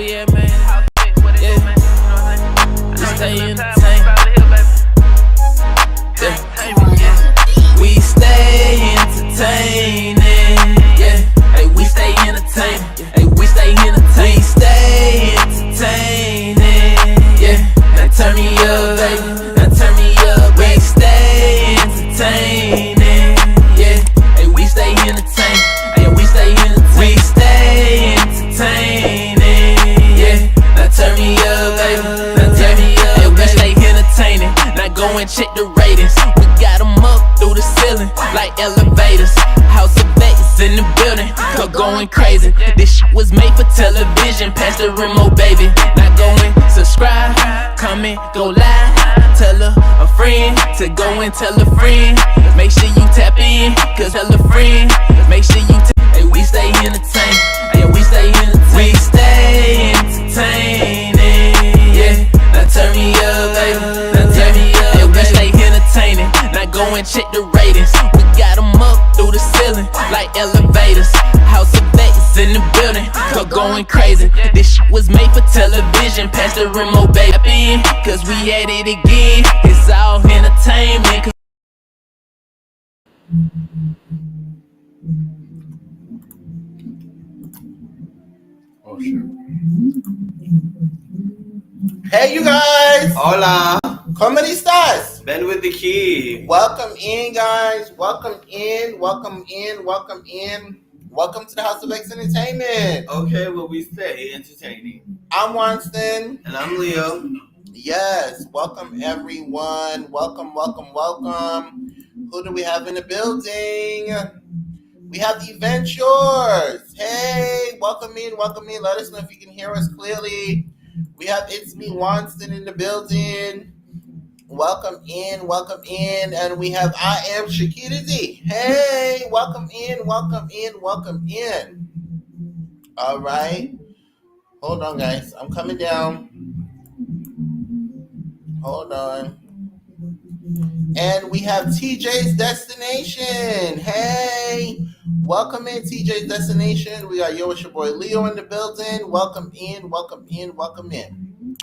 yeah, man. Yeah. We stay entertained. Yeah. We stay entertaining. Yeah. Hey, we stay entertaining. Hey, we stay entertaining. We stay entertaining. Yeah. Now turn me up, baby. Now turn me up. We stay entertaining. Yeah. Hey, we stay entertaining. Hey, we stay entertaining. We stay entertaining. Yeah. Now turn me up, baby. Now turn me up. Hey, we stay entertaining. Now go and check the ratings. We got them up through the ceiling like elevators. House of Vegas in the building, go going crazy. This shit was made for television. Pass the remote, baby. Now go and subscribe, comment, go live. Tell a friend to go and tell a friend. Make sure you tap in, cause tell a friend. Make sure you hey, we stay entertained. Hey, we stay entertained. We stay entertaining. Yeah, now turn me up, baby. Now turn me up. Hey, we stay entertaining. Now go and check the ratings. We got them up through the ceiling like elevators. House of Vegas in the building, go going crazy. This shit was made for television. Pass the remote, baby, cause we at it again. It's all entertainment. Oh, sure. Hey, you guys! Hola! Comedy Stars! Ben with the key. Welcome in, guys. Welcome in. Welcome in. Welcome in. Welcome to the House of X Entertainment. Okay, well, we stay entertaining. I'm Winston. And I'm Leo. Yes. Welcome, everyone. Welcome, welcome, welcome. Who do we have in the building? We have the Adventures. Hey, welcome in, welcome in. Let us know if you can hear us clearly. We have It's Me Winston in the building. Welcome in, and we have I Am Shakira D. Hey, welcome in, welcome in, welcome in. All right. Hold on, guys. I'm coming down. Hold on. And we have TJ's Destination. Hey, welcome in, TJ's Destination. We got it's your boy Leo in the building. Welcome in, welcome in, welcome in.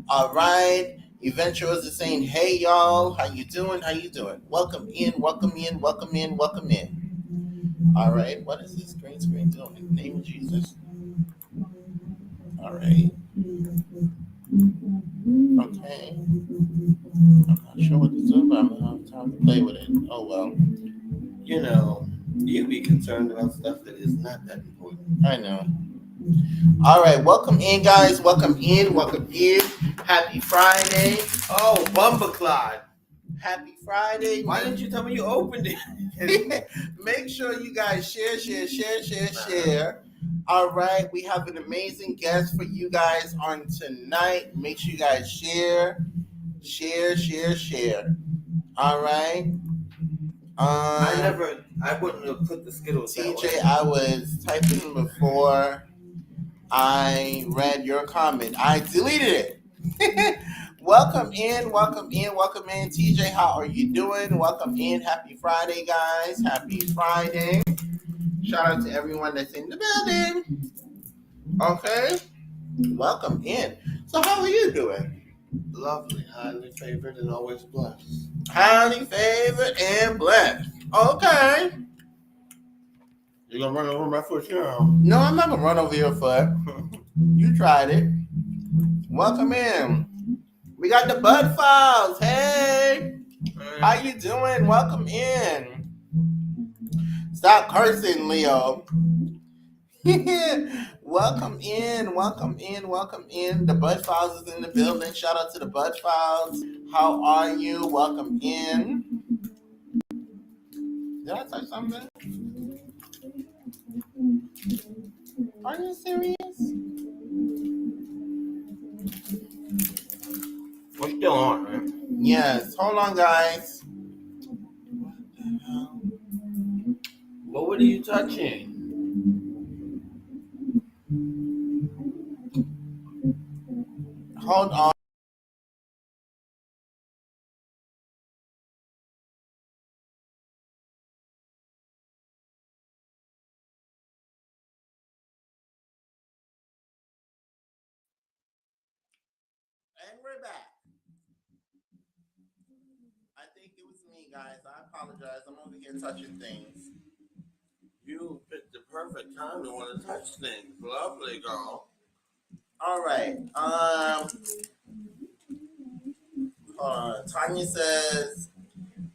All right. Adventurers is saying, hey, y'all. How you doing? How you doing? Welcome in, welcome in, welcome in, welcome in. All right. What is this green screen doing? In the name of Jesus. All right. Okay. I'm not sure what to do, but I'm going to have time to play with it. Oh, well. You know, you be concerned about stuff that is not that important. I know. All right. Welcome in, guys. Welcome in. Welcome in. Happy Friday. Oh, Bumbleclad. Happy Friday. Why didn't you tell me you opened it? Make sure you guys share. All right. We have an amazing guest for you guys on tonight. Make sure you guys share. All right. I wouldn't have put the Skittles that way. TJ, I was typing before I read your comment. I deleted it. Welcome in. TJ, how are you doing? Welcome in. Happy Friday, guys. Happy Friday. Shout out to everyone that's in the building. Okay. Welcome in. So how are you doing? Lovely, highly favored, and always blessed. Highly favored and blessed. Okay. You gonna run over my foot here? No, I'm not gonna run over your foot. You tried it. Welcome in. We got the Bud Files. Hey, how you doing? Welcome in. Stop cursing, Leo. Welcome in. The Bud Files is in the building. Shout out to the Bud Files. How are you? Welcome in. Did I touch something? Are you serious? We're still on, right? Yes. Hold on, guys. What are you touching? Hold on. we're back. I think it was me, guys. I apologize. I'm over here touching things. You picked the perfect time to want to touch things. Lovely, girl. All right. Tanya says,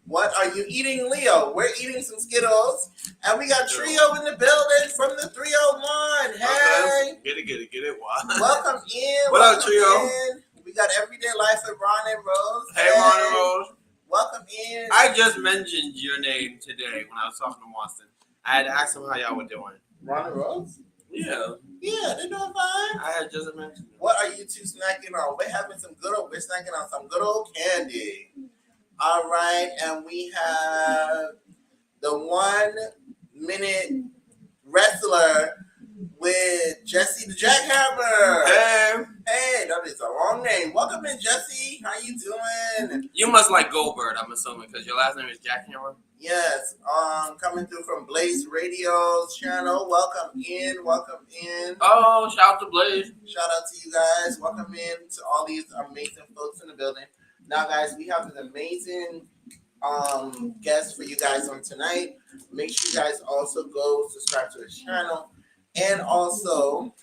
"What are you eating, Leo?" We're eating some Skittles, and we got Trio in the building from the 301. Hey, Okay. Get it. What? welcome in. What up, welcome Trio? in. We got Everyday Life with Ron and Rose. Hey, Ron and Rose. Welcome in. I just mentioned your name today when I was talking to Watson. I had to ask him how y'all were doing. Ron and Rose? Yeah. Yeah, they're doing fine. I had just mentioned it. What are you two snacking on? We're snacking on some good old candy. All right, and we have the 1 minute wrestler with Jesse the Jackhammer. Hey, that is a long name. Welcome in, Jesse. How you doing? You must like Goldberg, I'm assuming, because your last name is Jackhammer. Yes, coming through from Blaze Radio's channel. Welcome in. Oh, shout out to Blaze. Shout out to you guys. Welcome in to all these amazing folks in the building. Now, guys, we have an amazing guest for you guys on tonight. Make sure you guys also go subscribe to his channel. And also,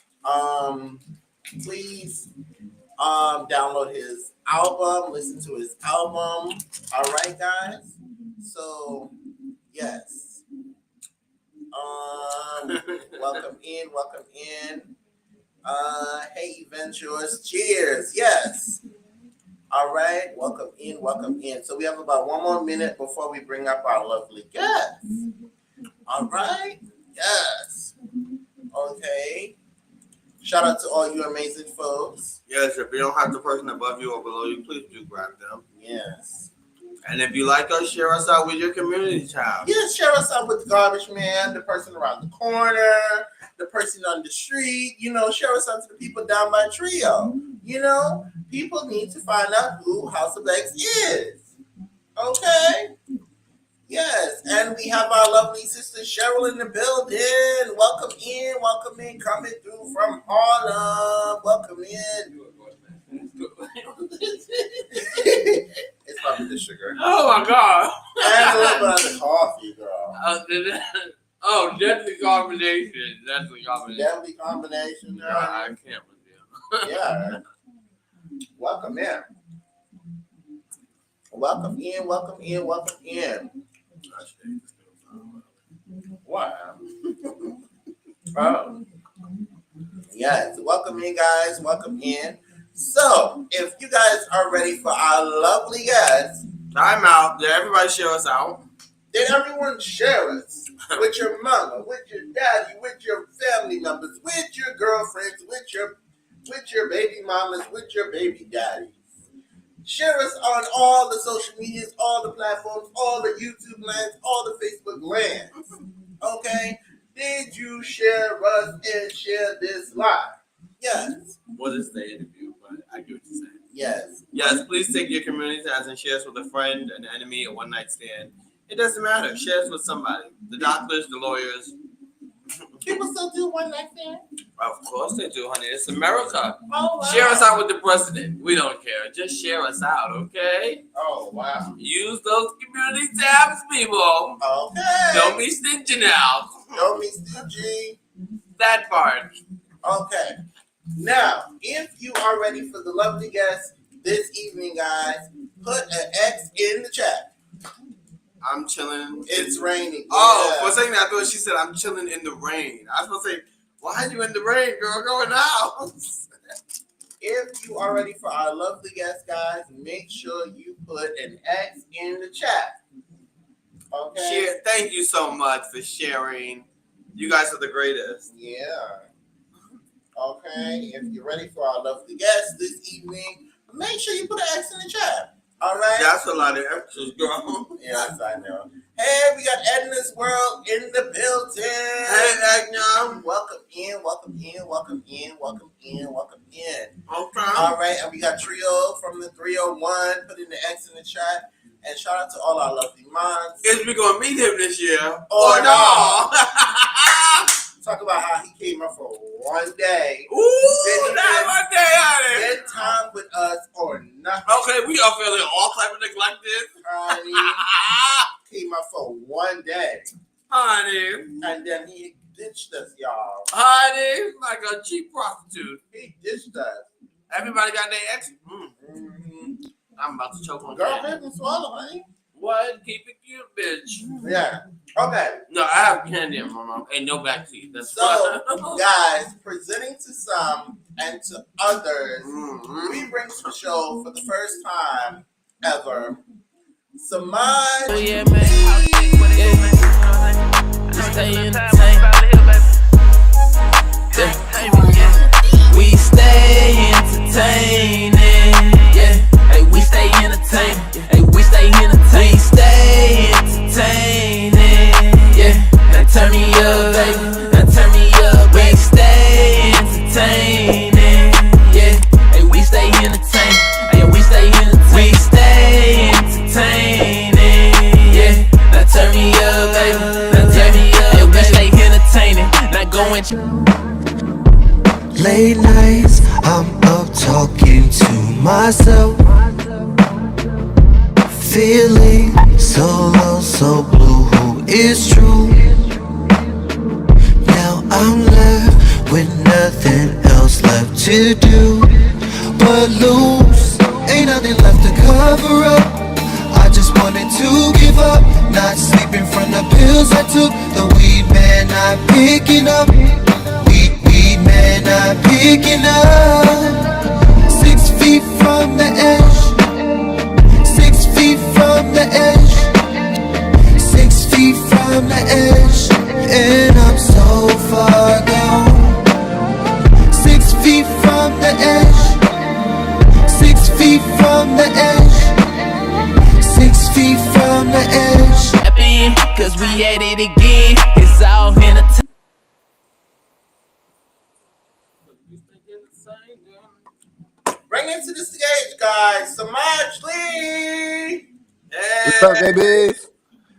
please download his album, listen to his album. All right, guys. So, yes. Welcome in. Hey, Adventures. Cheers. Yes. All right. Welcome in. So we have about 1 more minute before we bring up our lovely guest. All right. Yes. Okay. Shout out to all you amazing folks. Yes, if you don't have the person above you or below you, please do grab them. Yes. And if you like us, share us out with your community tab. Yes, share us out with the garbage man, the person around the corner, the person on the street. Share us out to the people down by Trio. People need to find out who House of X is. Okay? Yes, and we have our lovely sister Cheryl in the building. Welcome in, coming through from Harlem. Welcome in. It's probably the sugar. Oh my God! And a little bit of the coffee, girl. That's the combination. Deadly combination, girl. No, I can't with you. Yeah. Welcome in. Wow. Oh. Yes. Welcome in, guys. Welcome in. So, if you guys are ready for our lovely guest, Time out. Did everybody share us out? then everyone share us with your mama, with your daddy, with your family members, with your girlfriends, with your baby mamas, with your baby daddies. Share us on all the social medias, all the platforms, all the YouTube lands, all the Facebook lands. Okay? Did you share us and share this live? Yes. What is the interview? But I get what you're saying. Yes. Yes, please take your community tabs and share us with a friend, an enemy, a one night stand. It doesn't matter. Share us with somebody. The doctors, the lawyers. People still do one night stand? Of course they do, honey. It's America. Oh, wow. Share us out with the president. We don't care. Just share us out, okay? Oh, wow. Use those community tabs, people. Okay. Don't be stingy now. Don't be stingy. That part. Okay. Now, if you are ready for the lovely guest this evening, guys, put an X in the chat. I'm chilling. It's raining. Oh, Yeah. for a second I thought she said I'm chilling in the rain. I was supposed to say, why are you in the rain, girl? Go in the house. If you are ready for our lovely guest, guys, make sure you put an X in the chat. Okay? Thank you so much for sharing. You guys are the greatest. Yeah. Okay. If you're ready for our lovely guest this evening, make sure you put an X in the chat. All right? That's a lot of extras, girl. Yes, I know. Hey, we got Edna's World in the building. Hey, Agnon. Welcome in. Okay. All right, and we got Trio from the 301. Put in the X in the chat. And shout out to all our lovely moms. Is we gonna meet him this year Or no? Talk about how he came up for one day. Ooh, not one day, honey. Spend time with us or nothing. Okay, we are feeling all type of neglected. Honey, came up for one day. Honey. And then he ditched us, y'all. Honey, like a cheap prostitute. He ditched us. Everybody got their ex. Mm-hmm. I'm about to choke on Girl, candy. baby, swallow, honey. What? Keep it cute, bitch. Yeah. Okay. No, I have candy in my mouth. Ain't no backseat. That's So, guys, presenting to some and to others, we bring to the show for the first time ever, Semaj. Oh yeah, man. Just stay entertained. We stay entertaining. Yeah. Hey, we stay entertaining. Hey, we stay entertaining. We stay entertaining. Yeah. Now turn me up, baby. Now turn me up. We stay entertaining. Yeah. Hey, we stay entertaining. Hey, we stay entertaining. We stay entertaining. Yeah. Now turn me up, baby. Now turn me up. Hey, we stay entertaining. Not going. Late nights, I'm up talking to myself, feeling so low, so blue. Who is true? Now I'm left with nothing else left to do but lose. Ain't nothing left to cover up. I just wanted to give up, not sleeping from the pills I took. The weed man not picking up. Weed man not picking up. 6 feet from the edge. 6 feet from the edge. 6 feet from the edge. And I'm so far gone. 6 feet from the edge. 6 feet from the edge. 6 feet from the edge. Happy, cause we at it again. It's all in the Bring it to the stage, guys. Semaj Lee. What's up, babies?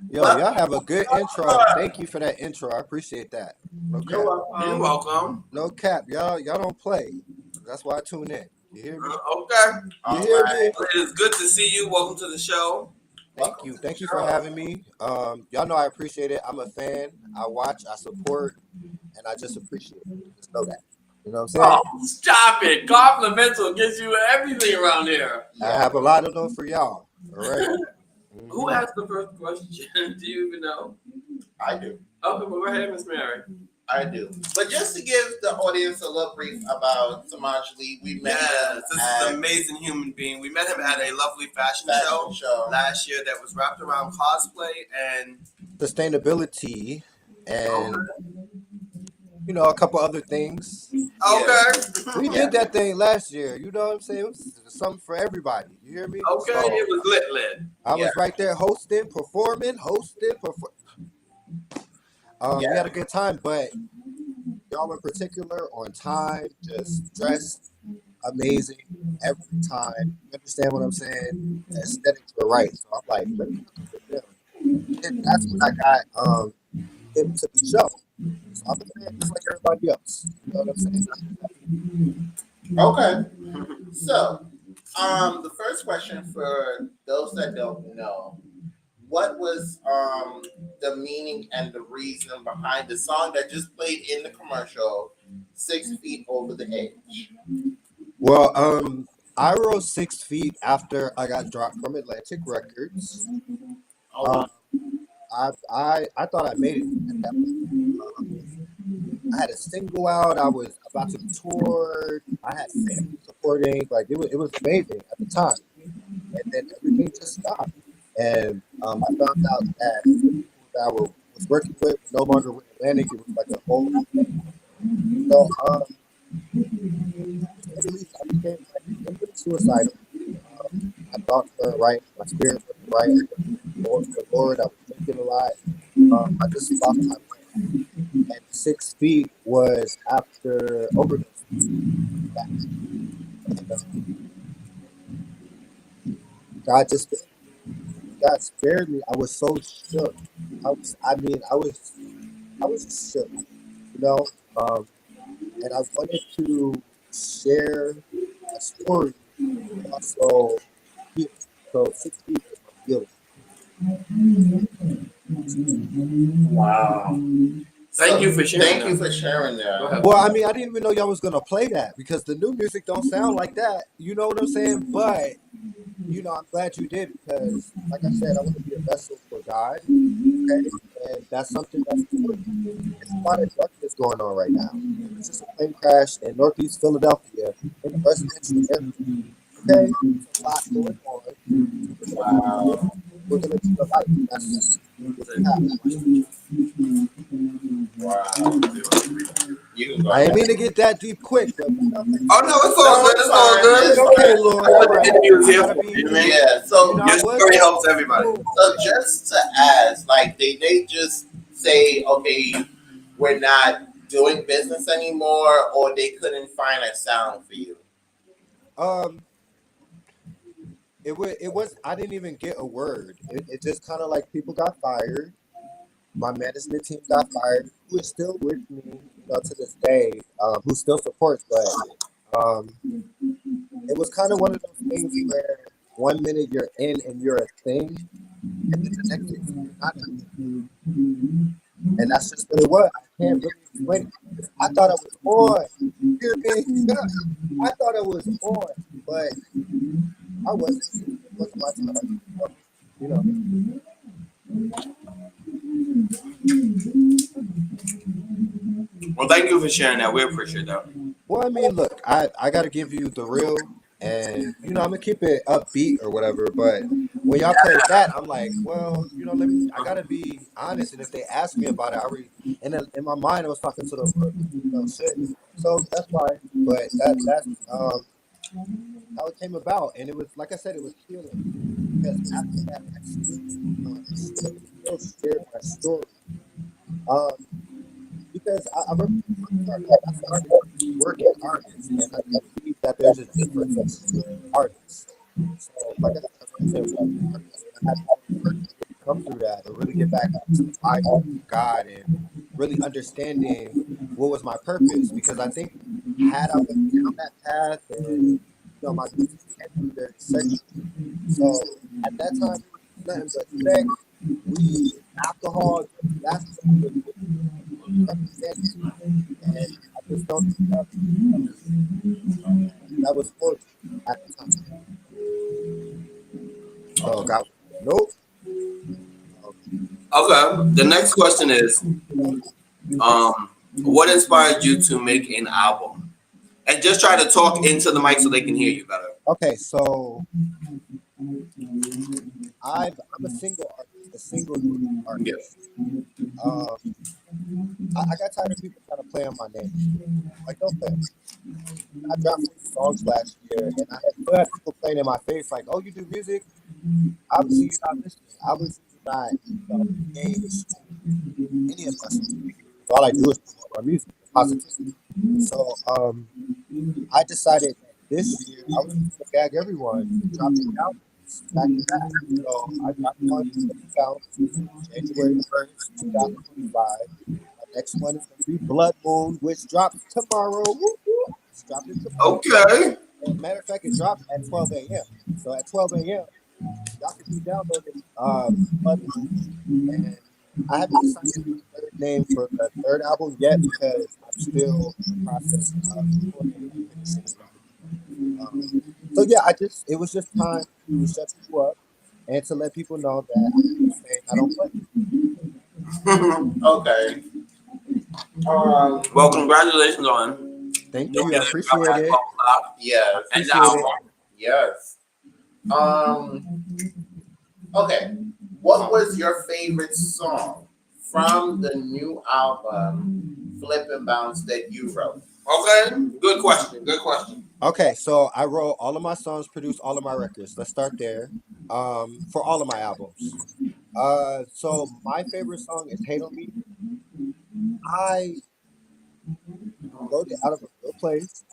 Yo, y'all have a good intro. Thank you for that intro. I appreciate that. No cap. You're welcome. No cap. Y'all don't play. That's why I tune in. You hear me? Okay. You hear me? It is good to see you. Welcome to the show. Thank you. Thank you for having me. Y'all know I appreciate it. I'm a fan. I watch, I support, and I just appreciate it. Just know that. You know what I'm saying? Oh, stop it. Complimental gives you everything around here. I have a lot of them for y'all. All right. Who asked the first question? Do you even know? I do. Okay, well, go ahead, Miss Mary. I do. But just to give the audience a little brief about Semaj Lee, we met him This is at an amazing human being. We met him at a lovely fashion show last year that was wrapped around cosplay and Sustainability and a couple other things. okay. We did that thing last year. You know what I'm saying? It was something for everybody. You hear me? Okay, So, it was lit. I was right there hosting, performing. We had a good time, but y'all in particular on time, just dressed amazing every time. You understand what I'm saying? The aesthetics were right. So I'm like, let me look at them. And that's when I got into the show. So I'm a fan just like everybody else. You know what I'm saying? Okay. So, the first question for those that don't know, what was the meaning and the reason behind the song that just played in the commercial, 6 Feet Over the Edge? Well, I wrote 6 feet after I got dropped from Atlantic Records. I thought I made it at that point. I had a single out. I was about to tour. I had family supporting. Like it was amazing at the time. And then everything just stopped. And I found out that people that I was working with no longer with Atlantic. It was like a whole new thing. So at least I became like a little bit suicidal. My thoughts weren't right. My spirit wasn't right. The Lord, I was thinking a lot. I just lost my mind. And 6 feet was after overdose. And, God God spared me. I was so shook. I was shook. you know. Um, and I wanted to share my story, but also heal. So 6 weeks is my healing. Wow. Thank you So for sharing thank you that. for sharing Go that. ahead. Well, I mean, I didn't even know y'all was gonna play that because the new music don't sound like that. You know what I'm saying? But I'm glad you did because, like I said, I want to be a vessel for God. Okay, and that's something that's important. It's a lot of darkness going on right now. There was just a plane crash in Northeast Philadelphia in a residential area. Okay, it's a lot going on. So we're gonna be the light. Wow. We're gonna be the light. That's what we have. Wow. You can go I didn't ahead. mean to get that deep quick, but Oh no, it's all No, good. it's It's all fine. good. It's okay, fine. Lord. All The right, interview is I here gotta for be. you, man. Yeah. Your I was story going helps everybody. through. So just to ask, like, they just say, okay, we're not doing business anymore, or they couldn't find a sound for you. Um, it was. I didn't even get a word. It just kind of like people got fired. My management team got fired. Who is still with me, to this day. Who still supports, but um, it was kind of one of those things where one minute you're in and you're a thing, and then the next minute you're not a thing. And that's just what it was. I can't really explain it. I thought I was on. You hear me? I thought I was on, but I wasn't. It wasn't my time. So, you know. Well, thank you for sharing that. We appreciate that. Well, I mean, look, I got to give you the real, and I'm gonna keep it upbeat or whatever. But when y'all played that, I'm like, well, let me. I gotta be honest, and if they ask me about it, and then in my mind, I was talking to the shit. So that's why. But that's how it came about, and it was like I said, it was healing because after that, I still shared my story. Um, because I remember I started working artists, and I believe that there's a difference between artists. So, like I said, I went to working artists, and I had to work to really come through that and really get back into the Bible, God, and really understanding what was my purpose. Because I think had I went down that path, and my music can be very secular. So at that time, it was nothing but sex, weed, alcohol. That's what I was representing. And I just don't think that was for me at the time. So God, nope. Okay. The next question is, what inspired you to make an album? And just try to talk into the mic so they can hear you better. Okay, so I'm a single artist, a single unique Yeah. artist. Um, I got tired of people trying to play on my name. Like, don't play on my name. I dropped 3 songs last year, and I still had people playing in my face, like, "Oh, you do music? Obviously, you're not listening. Obviously, you're not, engaged in any of my stuff. All I do is promote my music, positivity." So, I decided that this year I was just gonna gag everyone and drop 3 albums back to back. So I dropped one that you found January 1st, 2025. My next one is gonna be Blood Moon, which drops tomorrow. Whoop, whoop. It's dropping tomorrow. Okay. And matter of fact, it drops at 12 a.m. So at 12 a.m., y'all can be downloading Blood Moon. And I haven't decided on a third name for the third album yet because I'm still in the process of recording and finishing it up. So yeah, it was just time to shut people up and to let people know that I'm just saying I don't play. Okay. Well, congratulations on Thank making you. I it out appreciate at it. Pop I Yes. and the appreciate it. album. Yes. Okay. What was your favorite song from the new album, Flip and Bounce, that you wrote? Okay. Good question. Good question. Okay, so I wrote all of my songs, produced all of my records. Let's start there. For all of my albums. So my favorite song is "Hate on Me." I wrote it out of a real place.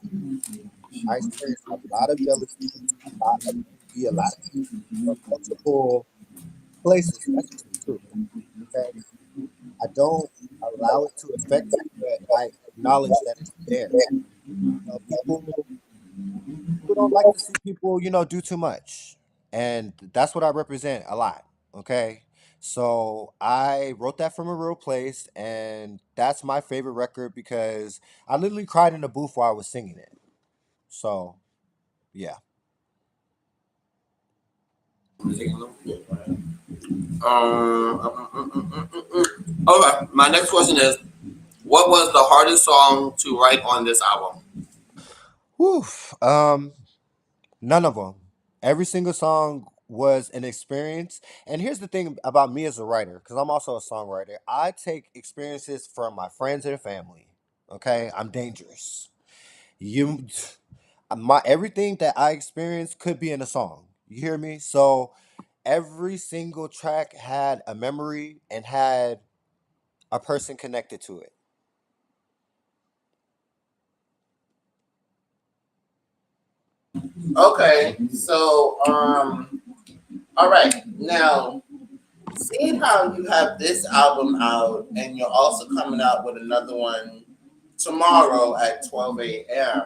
I experienced a lot of jealousy, a lot of envy, a lot of hate from multiple places. That's just the truth. Okay, I don't allow it to affect me. but I acknowledge that it's there. People don't like to see people, do too much. And that's what I represent a lot. Okay. So I wrote that from a real place, and that's my favorite record because I literally cried in the booth while I was singing it. So yeah. Okay, my next question is, what was the hardest song to write on this album? Whew. None of them. Every single song was an experience. And here's the thing about me as a writer, because I'm also a songwriter. I take experiences from my friends and family. Okay, I'm dangerous. You, my everything that I experience could be in a song. You hear me? So every single track had a memory and had a person connected to it. Okay, so all right. Now, seeing how you have this album out and you're also coming out with another one tomorrow at 12 a.m.,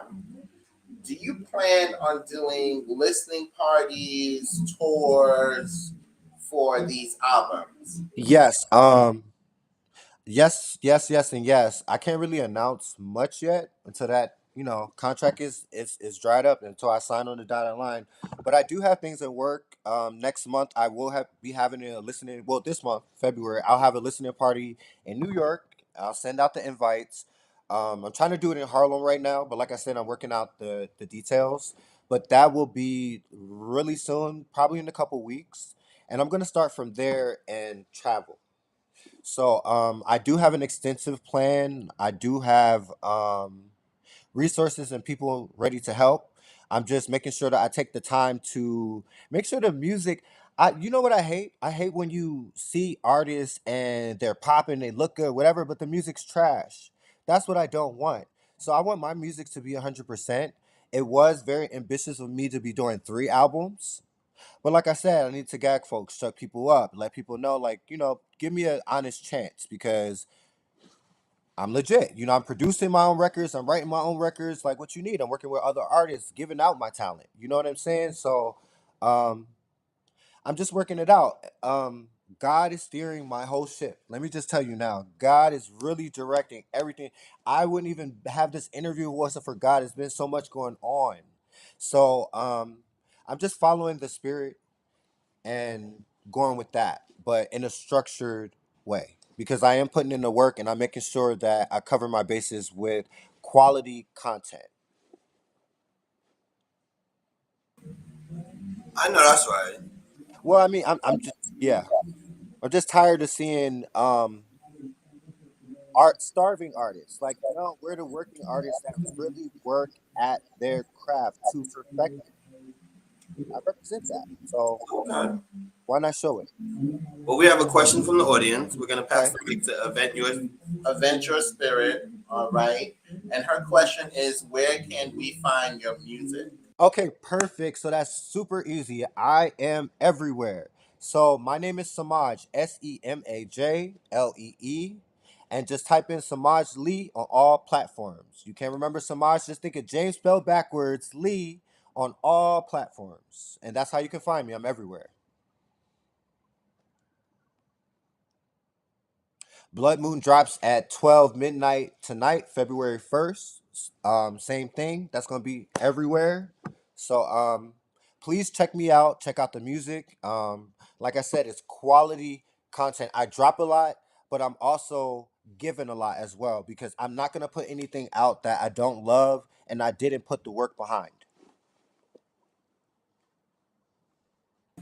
do you plan on doing listening parties, tours for these albums? Yes. Yes, yes, yes, and yes. I can't really announce much yet until that contract is dried up until I sign on the dotted line. But I do have things at work. Next month I will be having a listening. Well, this month February I'll have a listening party in New York. I'll send out the invites. I'm trying to do it in Harlem right now, but like I said, I'm working out the details. But that will be really soon, probably in a couple weeks, and I'm gonna start from there and travel. So I do have an extensive plan. I do have resources and people ready to help. I'm just making sure that I take the time to make sure the music. You know what I hate? I hate when you see artists and they're popping, they look good, whatever, but the music's trash. That's what I don't want. So I want my music to be 100%. It was very ambitious of me to be doing 3 albums. But like I said, I need to gag folks, shut people up, let people know, like, give me an honest chance because I'm legit. I'm producing my own records, I'm writing my own records, like what you need. I'm working with other artists, giving out my talent. You know what I'm saying? So um I'm just working it out. God is steering my whole ship. Let me just tell you now, God is really directing everything. I wouldn't even have this interview if it wasn't for God. There's been so much going on. So I'm just following the spirit and going with that, but in a structured way because I am putting in the work and I'm making sure that I cover my bases with quality content. I know that's right. Well, I mean, I'm just yeah, I'm just tired of seeing art starving artists. Like, we're the working artists that really work at their craft to perfect it. I represent that, so Okay. why not show it? Well, we have a question from the audience. We're gonna pass Okay. the mic to Event Yours. Adventure Spirit, all right. And her question is, where can we find your music? Okay, perfect. So that's super easy. I am everywhere. So my name is Semaj, Semajlee, and just type in Semaj Lee on all platforms. You can't remember Semaj, just think of James spelled backwards, Lee on all platforms. And that's how you can find me. I'm everywhere. Blood Moon drops at 12 midnight tonight, February 1st. Same thing. That's going to be everywhere. So please check me out. Check out the music. Like I said, it's quality content. I drop a lot, but I'm also giving a lot as well because I'm not going to put anything out that I don't love and I didn't put the work behind.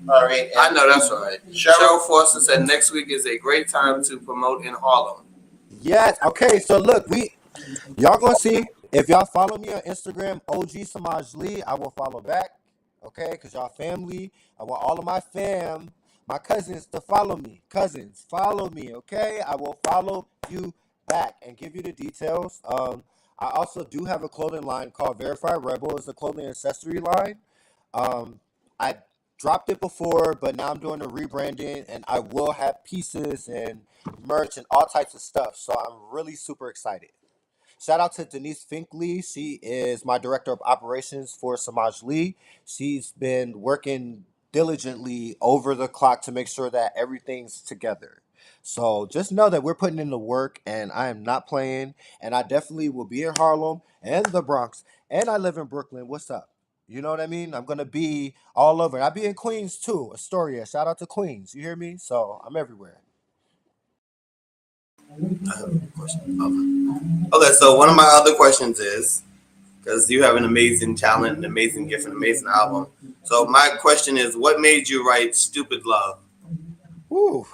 All right. I And know that's right. Cheryl, Cheryl Foster said next week is a great time to promote in Harlem. Yes. Okay. So look, y'all gonna see if y'all follow me on Instagram, OG Samaj Lee. I will follow back, okay? Cause y'all family. I want all of my fam, my cousins to follow me. Cousins, follow me, okay? I will follow you back and give you the details. I also do have a clothing line called Verified Rebel. It's a clothing accessory line. I dropped it before, but now I'm doing a rebranding, and I will have pieces and merch and all types of stuff. So I'm really super excited. Shout out to Denise Finkley. She is my director of operations for Semaj. She's been working diligently over the clock to make sure that everything's together. So just know that we're putting in the work and I am not playing. And I definitely will be in Harlem and the Bronx. And I live in Brooklyn. What's up? You know what I mean? I'm gonna be all over. I'll be in Queens too. Astoria. Shout out to Queens. You hear me? So I'm everywhere. I have a question. Okay, so one of my other questions is because you have an amazing talent, an amazing gift, an amazing album. So my question is, what made you write "Stupid Love"? Woo.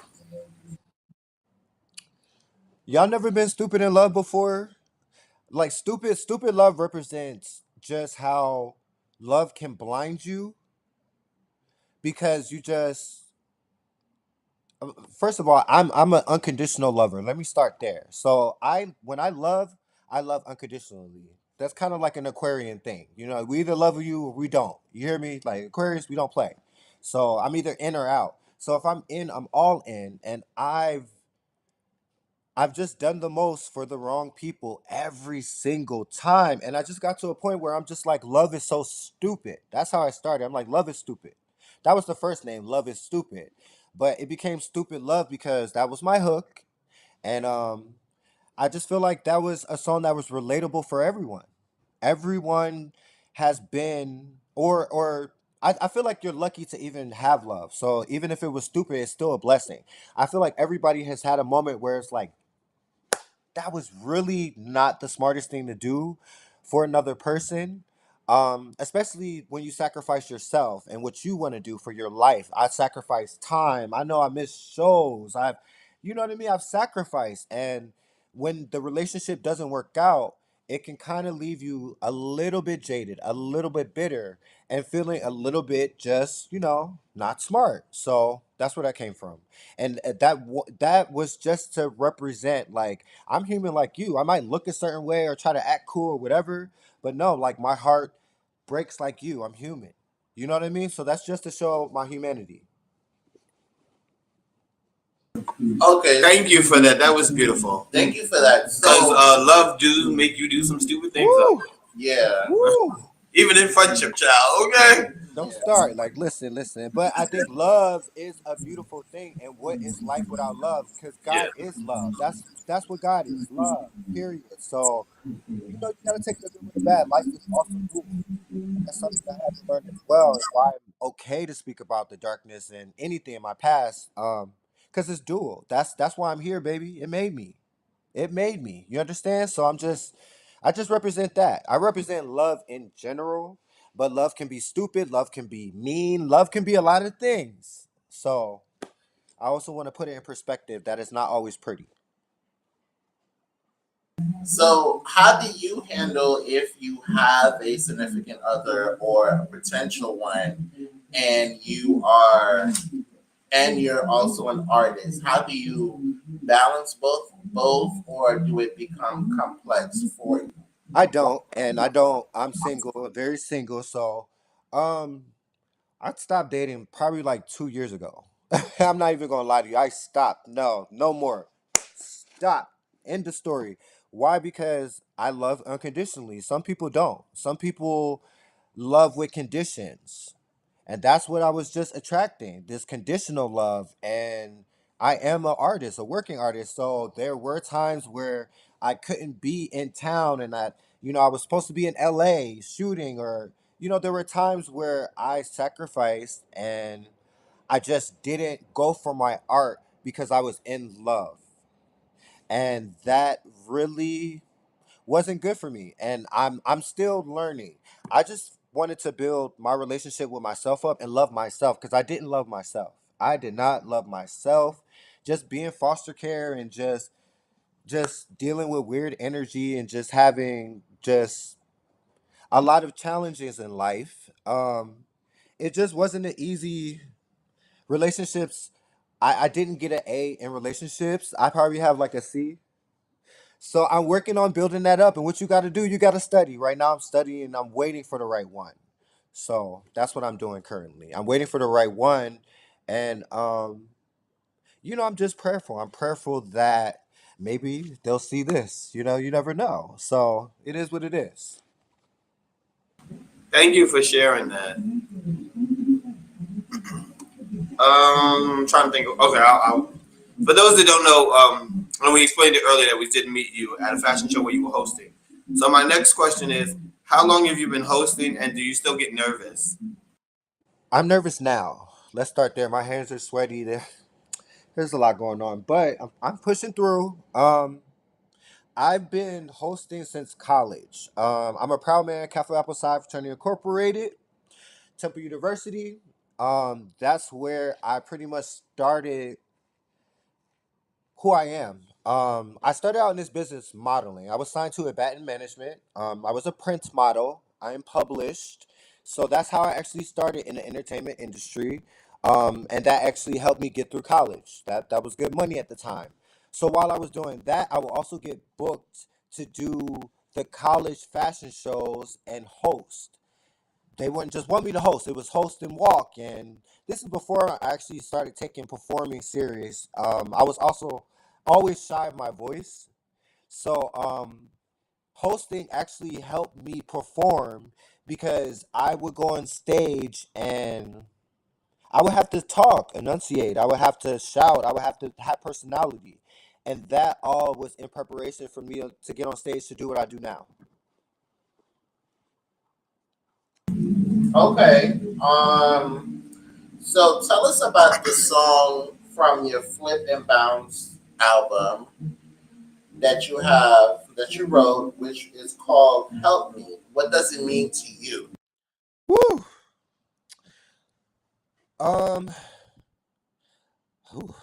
Y'all never been stupid in love before? Like stupid love represents just how love can blind you because you just first of all, I'm an unconditional lover. Let me start there. So when I love unconditionally. That's kind of like an Aquarian thing. You know, we either love you or we don't. You hear me? Like Aquarius, we don't play. So I'm either in or out. So if I'm in, I'm all in, and I've just done the most for the wrong people every single time. And I just got to a point where I'm just like, love is so stupid. That's how I started. I'm like, love is stupid. That was the first name, Love is Stupid. But it became Stupid Love because that was my hook. And I just feel like that was a song that was relatable for everyone. Everyone has been or I feel like you're lucky to even have love. So even if it was stupid, it's still a blessing. I feel like everybody has had a moment where it's like, that was really not the smartest thing to do for another person. Especially when you sacrifice yourself and what you want to do for your life. I sacrifice time. I know I miss shows. You know what I mean? I've sacrificed. And when the relationship doesn't work out, it can kind of leave you a little bit jaded, a little bit bitter, and feeling a little bit just, not smart. So that's where that came from. And that was just to represent, like, I'm human like you. I might look a certain way or try to act cool or whatever, but no, like my heart breaks like you. I'm human. You know what I mean? So that's just to show my humanity. Okay, thank you for that. That was beautiful. Thank you for that. Because So, love do make you do some stupid things out Woo! there. yeah. Woo! Even in friendship, child. Okay. Don't start. Like, listen, listen. But I think love is a beautiful thing. And what is life without love? Because Yeah. God is love. That's what God is. Love. Period. So, you gotta take the good with the bad. Life is also dual. And that's something I had to learn as well, and why I'm okay to speak about the darkness and anything in my past. Because it's dual. That's why I'm here, baby. It made me. It made me. You understand? So I just represent that. I represent love in general, but love can be stupid, love can be mean, love can be a lot of things. So I also want to put it in perspective that it's not always pretty. So, how do you handle if you have a significant other or a potential one, and you're also an artist? How do you balance both, or do it become complex for you? I'm single, very single. So um I stopped dating probably like 2 years ago. I'm not even gonna lie to you. I stopped. No, no more. Stop. End the story. Why? Because I love unconditionally. Some people don't. Some people love with conditions. And that's what I was just attracting, this conditional love. And I am an artist, a working artist. So there were times where I couldn't be in town and I was supposed to be in LA shooting or, there were times where I sacrificed and I just didn't go for my art because I was in love. And that really wasn't good for me, and I'm still learning. I just wanted to build my relationship with myself up and love myself because I didn't love myself. I did not love myself. Just being foster care and just dealing with weird energy and just having just a lot of challenges in life. It just wasn't an easy relationships. I didn't get an A in relationships. I probably have like a C. So I'm working on building that up. And what you got to do, you got to study. Right now, I'm studying. I'm waiting for the right one. So that's what I'm doing currently. I'm waiting for the right one, and I'm just prayerful. I'm prayerful that maybe they'll see this. You know, you never know. So it is what it is. Thank you for sharing that. I'm trying to think. Okay, for those that don't know, and we explained it earlier that we did meet you at a fashion show where you were hosting. So my next question is, how long have you been hosting, and do you still get nervous? I'm nervous now. Let's start there. My hands are sweaty. There's a lot going on, but I'm pushing through. I've been hosting since college. I'm a proud man, Catholic Apple Side Fraternity Incorporated, Temple University. That's where I pretty much started who I am. I started out in this business modeling. I was signed to a Baton Management. I was a print model. I am published. So that's how I actually started in the entertainment industry. And that actually helped me get through college. That was good money at the time. So while I was doing that, I would also get booked to do the college fashion shows and host. They wouldn't just want me to host. It was host and walk. And this is before I actually started taking performing serious. I was also always shy of my voice. So hosting actually helped me perform because I would go on stage and I would have to talk, enunciate. I would have to shout. I would have to have personality. And that all was in preparation for me to get on stage to do what I do now. Okay. So tell us about the song from your Flip and Bounce album that you wrote, which is called "Help Me." What does it mean to you? Woo! Um, whew.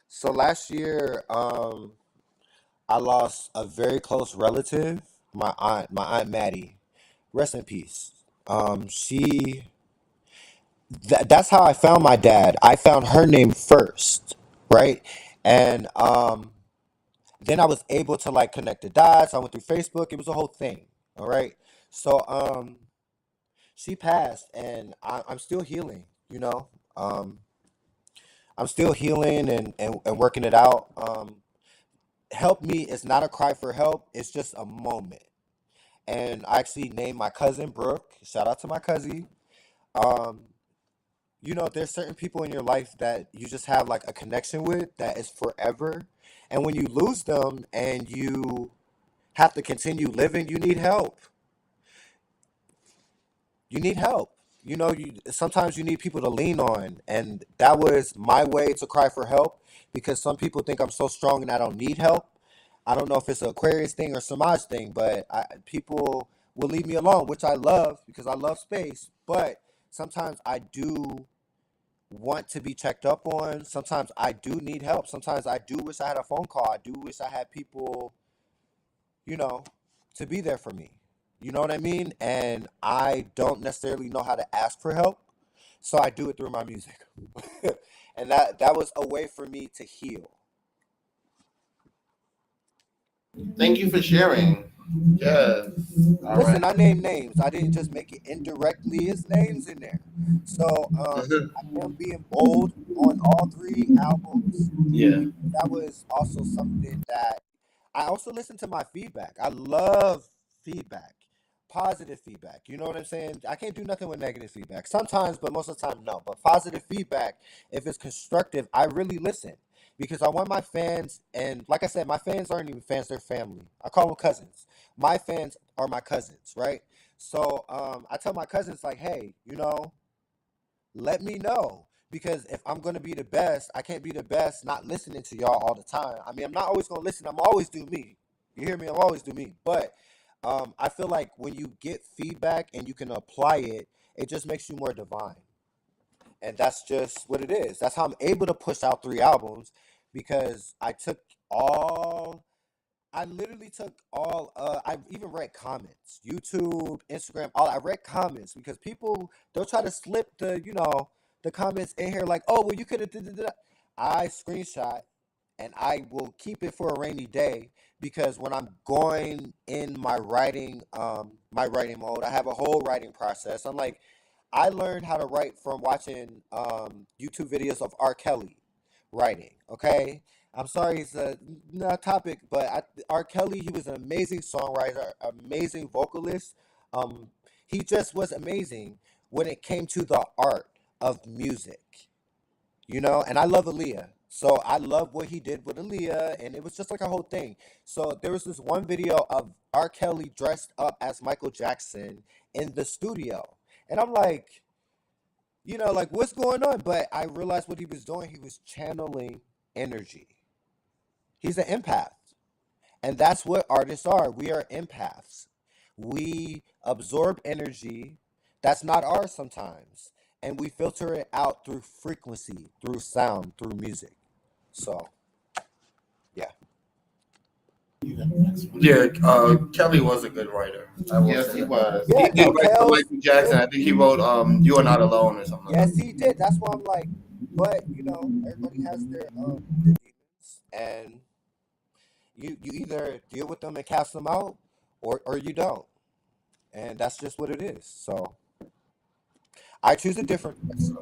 So last year, I lost a very close relative, my aunt Maddie. Rest in peace. She that's how I found my dad. I found her name first, right? And then I was able to like connect the dots. I went through Facebook. It was a whole thing. All right. So she passed, and I'm still healing. You know, I'm still healing and working it out. Help me is not a cry for help. It's just a moment. And I actually named my cousin Brooke. Shout out to my cousin. Um, there's certain people in your life that you just have like a connection with that is forever. And when you lose them and you have to continue living, you need help. You need help. You sometimes you need people to lean on, and that was my way to cry for help because some people think I'm so strong and I don't need help. I don't know if it's an Aquarius thing or Semaj thing, but people will leave me alone, which I love because I love space. But sometimes I do want to be checked up on. Sometimes I do need help. Sometimes I do wish I had a phone call. I do wish I had people, you know, to be there for me. You know what I mean? And I don't necessarily know how to ask for help, so I do it through my music. And that was a way for me to heal. Thank you for sharing. Yes. All Listen, right. I named names. I didn't just make it indirectly. It's names in there. So I am being bold on all three albums. Yeah. That was also something that I also listen to my feedback. I love feedback, positive feedback. You know what I'm saying? I can't do nothing with negative feedback. Sometimes, but most of the time, no. But positive feedback, if it's constructive, I really listen because I want my fans, and like I said, my fans aren't even fans, they're family. I call them cousins. My fans are my cousins, right? So I tell my cousins, like, hey, let me know. Because if I'm gonna be the best, I can't be the best not listening to y'all all the time. I mean, I'm not always gonna listen. I'm always do me. You hear me? I'm always do me. But I feel like when you get feedback and you can apply it, it just makes you more divine. And that's just what it is. That's how I'm able to push out three albums because all I literally took all I even read comments. YouTube, Instagram, all I read comments because people they'll try to slip the comments in here like, oh well you could have did that. I screenshot and I will keep it for a rainy day because when I'm going in my writing mode, I have a whole writing process. I learned how to write from watching YouTube videos of R. Kelly writing. Okay, I'm sorry, it's a not topic, but R. Kelly, he was an amazing songwriter, amazing vocalist. Um, he just was amazing when it came to the art of music, you know. And I love Aaliyah, so I love what he did with Aaliyah, and it was just like a whole thing. So there was this one video of R. Kelly dressed up as Michael Jackson in the studio, and I'm like, you know, like what's going on? But I realized what he was doing. He was channeling energy. He's an empath. And that's what artists are. We are empaths. We absorb energy that's not ours sometimes. And we filter it out through frequency, through sound, through music. So, yeah. Yeah, Kelly was a good writer. I will Yes, say he that. was. Yeah, He did no, write for Kels. Michael Jackson. I think he wrote "You Are Not Alone" or something like Yes, that. he did. That's why I'm like, but, you know, everybody has their demons. And you either deal with them and cast them out or you don't. And that's just what it is. So I choose a different direction,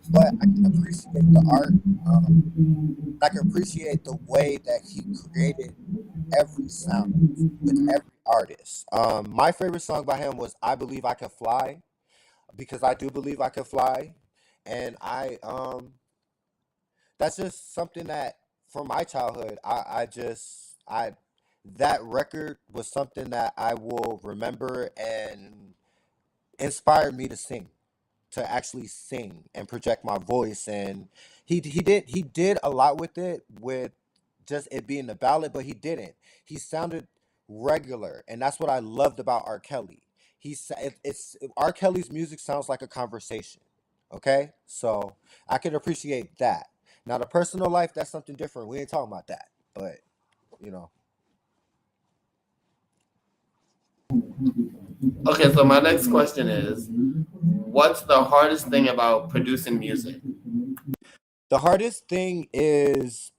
but I can appreciate the art. I can appreciate the way that he created every sound with every artist. My favorite song by him was "I Believe I Can Fly" because I do believe I can fly, and that's just something that from my childhood, I that record was something that I will remember and inspired me to sing, to actually sing and project my voice. And he did a lot with it, with just it being a ballad, but he didn't. He sounded regular, and that's what I loved about R. Kelly. It's R. Kelly's music sounds like a conversation. Okay, so I could appreciate that. Now the personal life, that's something different. We ain't talking about that, but you know. Okay, so my next question is, what's the hardest thing about producing music? The hardest thing is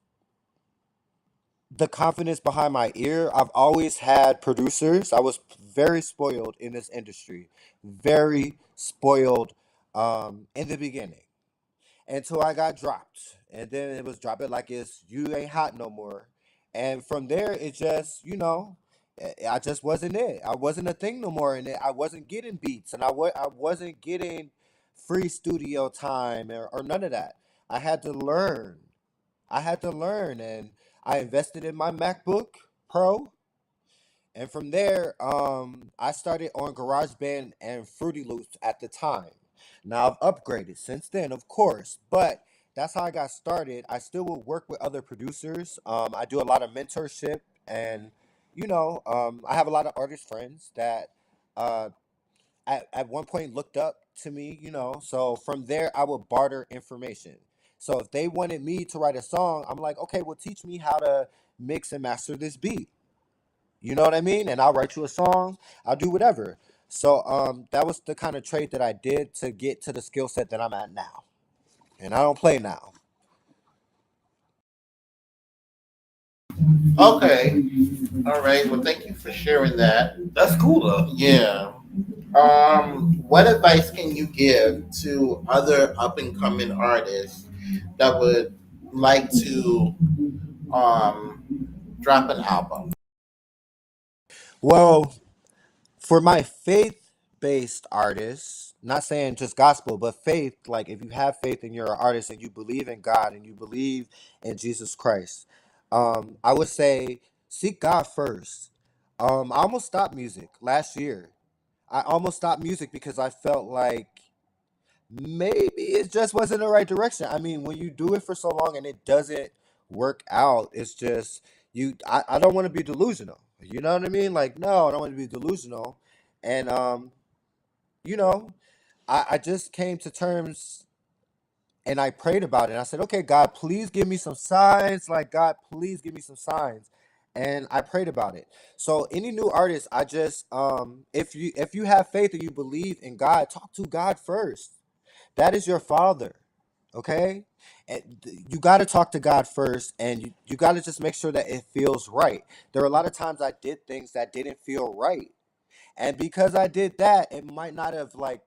the confidence behind my ear. I've always had producers. I was very spoiled in this industry, very spoiled in the beginning until I got dropped. And then it was drop it like it's you ain't hot no more. And from there, it just, you know, I just wasn't it. I wasn't a thing no more. And I wasn't getting beats and I wasn't getting free studio time or none of that. I had to learn. I had to learn, and I invested in my MacBook Pro, and from there, I started on GarageBand and Fruity Loops at the time. Now I've upgraded since then, of course, but that's how I got started. I still will work with other producers. I do a lot of mentorship, and I have a lot of artist friends that uh, at one point looked up to me, so from there I would barter information. So if they wanted me to write a song, I'm like, okay, well, teach me how to mix and master this beat. You know what I mean? And I'll write you a song. I'll do whatever. So that was the kind of trade that I did to get to the skill set that I'm at now. And I don't play now. Okay. All right. Well, thank you for sharing that. That's cool though. Yeah. What advice can you give to other up and coming artists that would like to um drop an album? Well, for my faith-based artists, not saying just gospel, but faith, like if you have faith and you're an artist and you believe in God and you believe in Jesus Christ, I would say seek God first. I almost stopped music last year. I almost stopped music because I felt like maybe it just wasn't the right direction. I mean, when you do it for so long and it doesn't work out, it's just I don't want to be delusional. You know what I mean? Like, no, I don't want to be delusional. And you know, I just came to terms and I prayed about it. I said, okay, God, please give me some signs. Like, God, please give me some signs. And I prayed about it. So any new artist, I just if you have faith and you believe in God, talk to God first. That is your father. Okay? And you got to talk to God first, and you got to just make sure that it feels right. There are a lot of times I did things that didn't feel right. And because I did that, it might not have like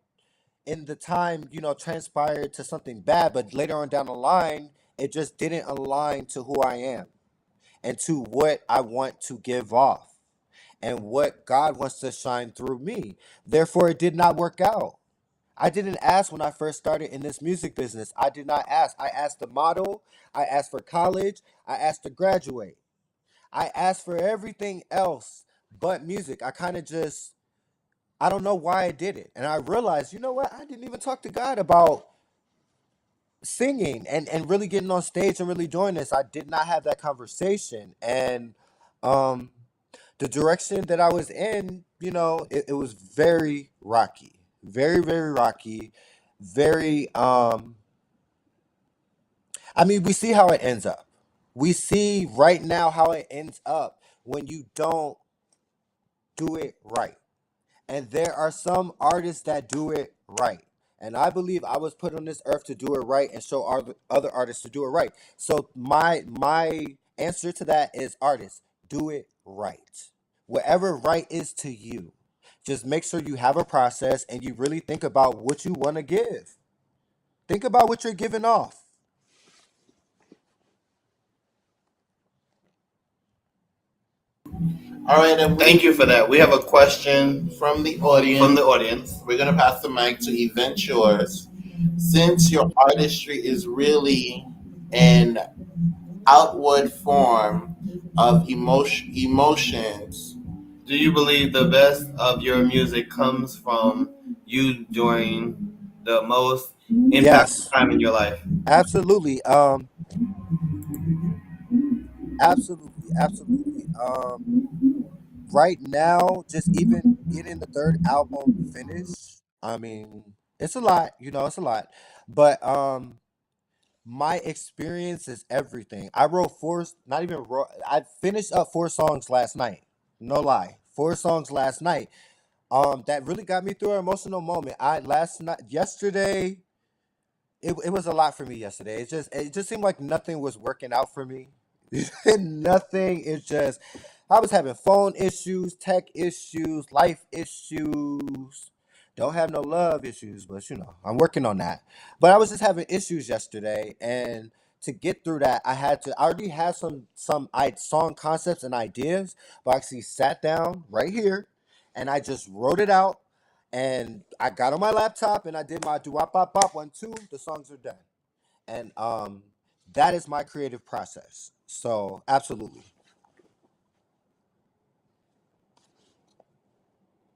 in the time, transpired to something bad, but later on down the line, it just didn't align to who I am. and to what I want to give off and what God wants to shine through me. Therefore, it did not work out. I didn't ask when I first started in this music business. I did not ask. I asked to model. I asked for college. I asked to graduate. I asked for everything else but music. I kind of just, I don't know why I did it. And I realized, you know what? I didn't even talk to God about singing and really getting on stage and really doing this. I did not have that conversation. And um, the direction that I was in, it was very rocky, very, very rocky, very, I mean, we see how it ends up. We see right now how it ends up when you don't do it right. And there are some artists that do it right. And I believe I was put on this earth to do it right and show other artists to do it right. So my answer to that is artists, do it right. Whatever right is to you. Just make sure you have a process and you really think about what you want to give. Think about what you're giving off. All right, and Thank you for that. We have a question from the audience. We're gonna pass the mic to Event Yours. Since your artistry is really an outward form of emotions, Do you believe the best of your music comes from you during the most impactful Yes, time in your life? absolutely. Absolutely, absolutely. Right now, just even getting the third album finished, I mean, it's a lot, it's a lot. But my experience is everything. I wrote four, not even wrote, I finished up 4 songs last night. No lie. 4 songs last night. That really got me through an emotional moment. I last night yesterday, it was a lot for me yesterday. It just seemed like nothing was working out for me. Nothing. It's just I was having phone issues, tech issues, life issues. Don't have no love issues, but I'm working on that. But I was just having issues yesterday, and to get through that, I already had some song concepts and ideas, but I actually sat down right here, and I just wrote it out, and I got on my laptop and I did my do wop bop bop 1 2. The songs are done, and that is my creative process. So absolutely.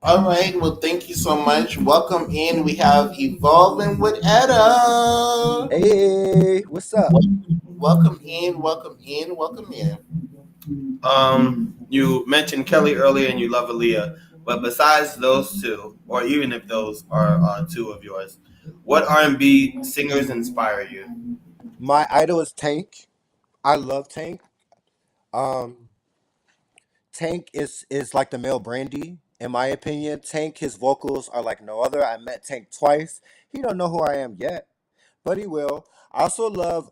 all right. Well, thank you so much. Welcome in. We have Evolving with Etta. Hey, what's up? Welcome in. Welcome in. Welcome in. You mentioned Kelly earlier and you love Aaliyah, but besides those two, or even if those are two of yours, what R&B singers inspire you? My idol is Tank. I love Tank. Um, Tank is like the male Brandy, in my opinion. Tank, his vocals are like no other. I met Tank twice. He don't know who I am yet, but he will. I also love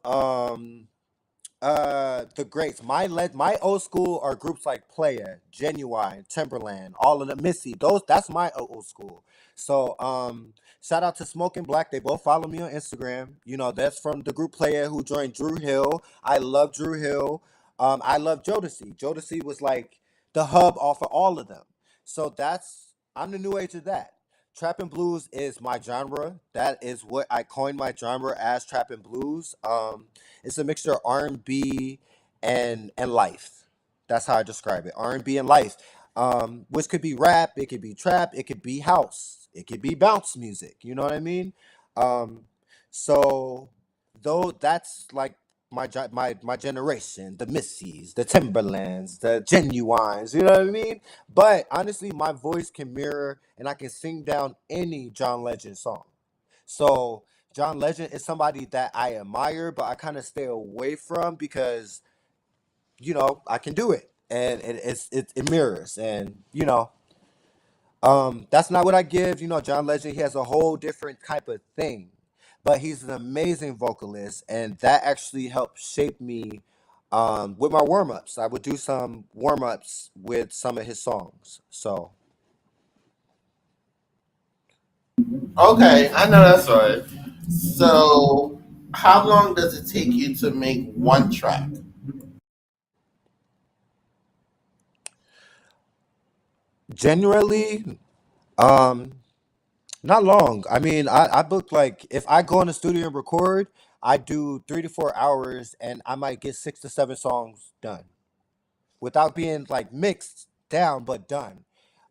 the greats. My old school are groups like Playa, Genuine, Timberland, all of the Missy. That's my old school. So shout out to Smoking Black. They both follow me on Instagram. That's from the group Playa who joined Drew Hill. I love Drew Hill. I love Jodeci. Jodeci was like the hub off of all of them. So I'm the new age of that. Trap and blues is my genre. That is what I coined my genre as, trap and blues. It's a mixture of R&B and life. That's how I describe it. R&B and life. Which could be rap, it could be trap, it could be house, it could be bounce music. You know what I mean? Um, so though that's like my generation, the Missies, the Timberlands, the Genuines. You know what I mean? But honestly, my voice can mirror and I can sing down any John Legend song. So John Legend is somebody that I admire, but I kind of stay away from because I can do it, and it mirrors, and that's not what I give. John Legend, he has a whole different type of thing, but he's an amazing vocalist, and that actually helped shape me. With my warm ups, I would do some warm ups with some of his songs. So Okay. I know that's right. So, how long does it take you to make one track? Generally, um, not long. I mean, I book like if I go in the studio and record, I do 3 to 4 hours, and I might get 6 to 7 songs done without being like mixed down, but done.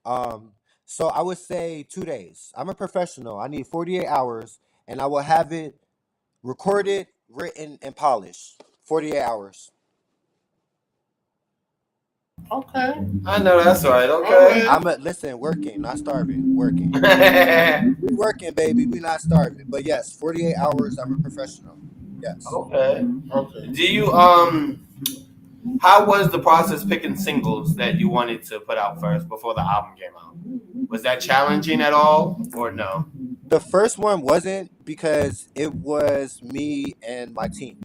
Um, so I would say 2 days. I'm a professional. I need 48 hours, and I will have it recorded, written, and polished. 48 hours. Okay. I know that's right. Okay. I'm a listen, working, not starving. Working. Okay. We working, baby. We not starving. But yes, 48 hours. I'm a professional. Yes. Okay. Do you how was the process picking singles that you wanted to put out first before the album came out? Was that challenging at all or no? The first one wasn't because it was me and my team.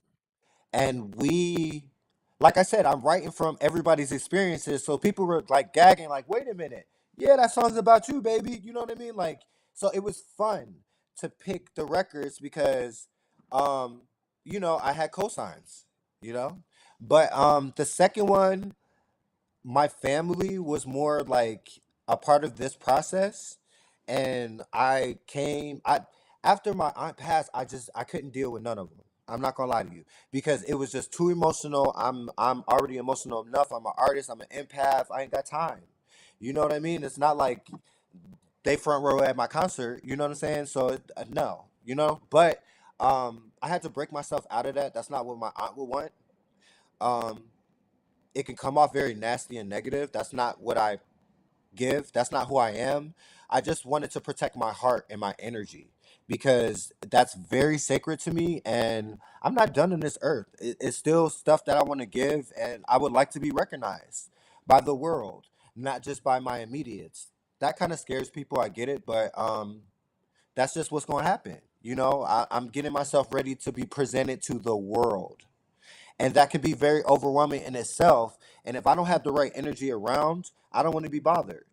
And we, like I said, I'm writing from everybody's experiences. So people were like gagging, like, wait a minute. Yeah, that song's about you, baby. You know what I mean? Like, so it was fun to pick the records because, um, I had cosigns, you know? But the second one, my family was more like a part of this process, and I after my aunt passed, I couldn't deal with none of them. I'm not gonna lie to you because it was just too emotional. I'm already emotional enough. I'm an artist. I'm an empath. I ain't got time. You know what I mean? It's not like they front row at my concert. You know what I'm saying? So no, But I had to break myself out of that. That's not what my aunt would want. Um, it can come off very nasty and negative. That's not what I give. That's not who I am. I just wanted to protect my heart and my energy because that's very sacred to me. And I'm not done in this earth. It's still stuff that I want to give. And I would like to be recognized by the world, not just by my immediates. That kind of scares people. I get it. But that's just what's going to happen. I'm getting myself ready to be presented to the world, and that can be very overwhelming in itself. And if I don't have the right energy around, I don't want to be bothered.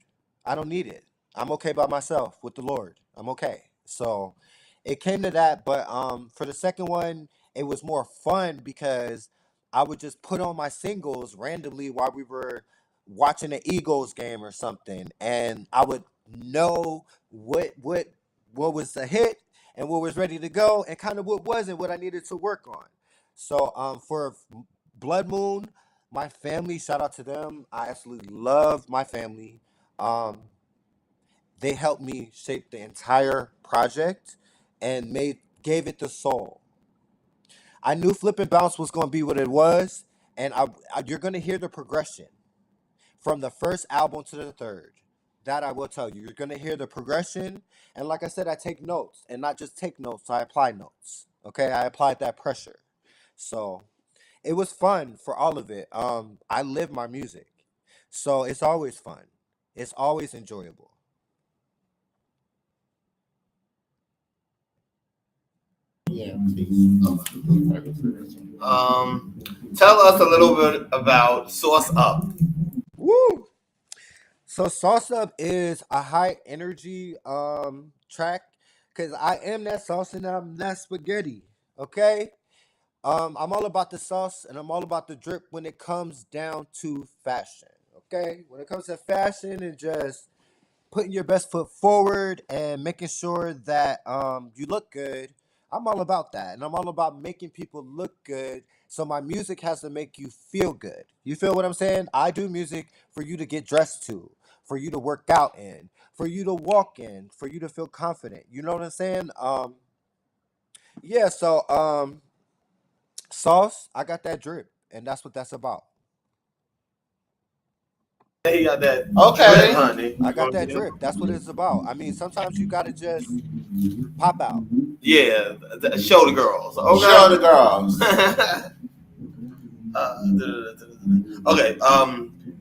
I don't need it. I'm okay by myself with the Lord. I'm okay. So it came to that. But for the second one, it was more fun because I would just put on my singles randomly while we were watching an Eagles game or something, and I would know what was a hit and what was ready to go, and kind of what wasn't, what I needed to work on. So for Blood Moon, my family, shout out to them. I absolutely love my family. Um, they helped me shape the entire project and gave it the soul. I knew Flip and Bounce was going to be what it was, and you're going to hear the progression from the first album to the third. That I will tell you. You're going to hear the progression. And like I said, I take notes, and not just take notes, I apply notes. Okay, I applied that pressure. So it was fun for all of it. I live my music, so it's always fun. It's always enjoyable. Yeah, please. Tell us a little bit about Source Up. Woo! So Sauce Up is a high energy track because I am that sauce and I'm that spaghetti. Okay. I'm all about the sauce and I'm all about the drip when it comes down to fashion. Okay, when it comes to fashion and just putting your best foot forward and making sure that you look good. I'm all about that, and I'm all about making people look good. So my music has to make you feel good. You feel what I'm saying? I do music for you to get dressed to, for you to work out in, for you to walk in, for you to feel confident. You know what I'm saying? Yeah. So sauce, I got that drip, and that's what that's about. He got that Okay. drip, honey. I got that drip. That's what it's about. I mean, sometimes you gotta just pop out. Yeah, show the girls. Okay. Show the girls. Okay.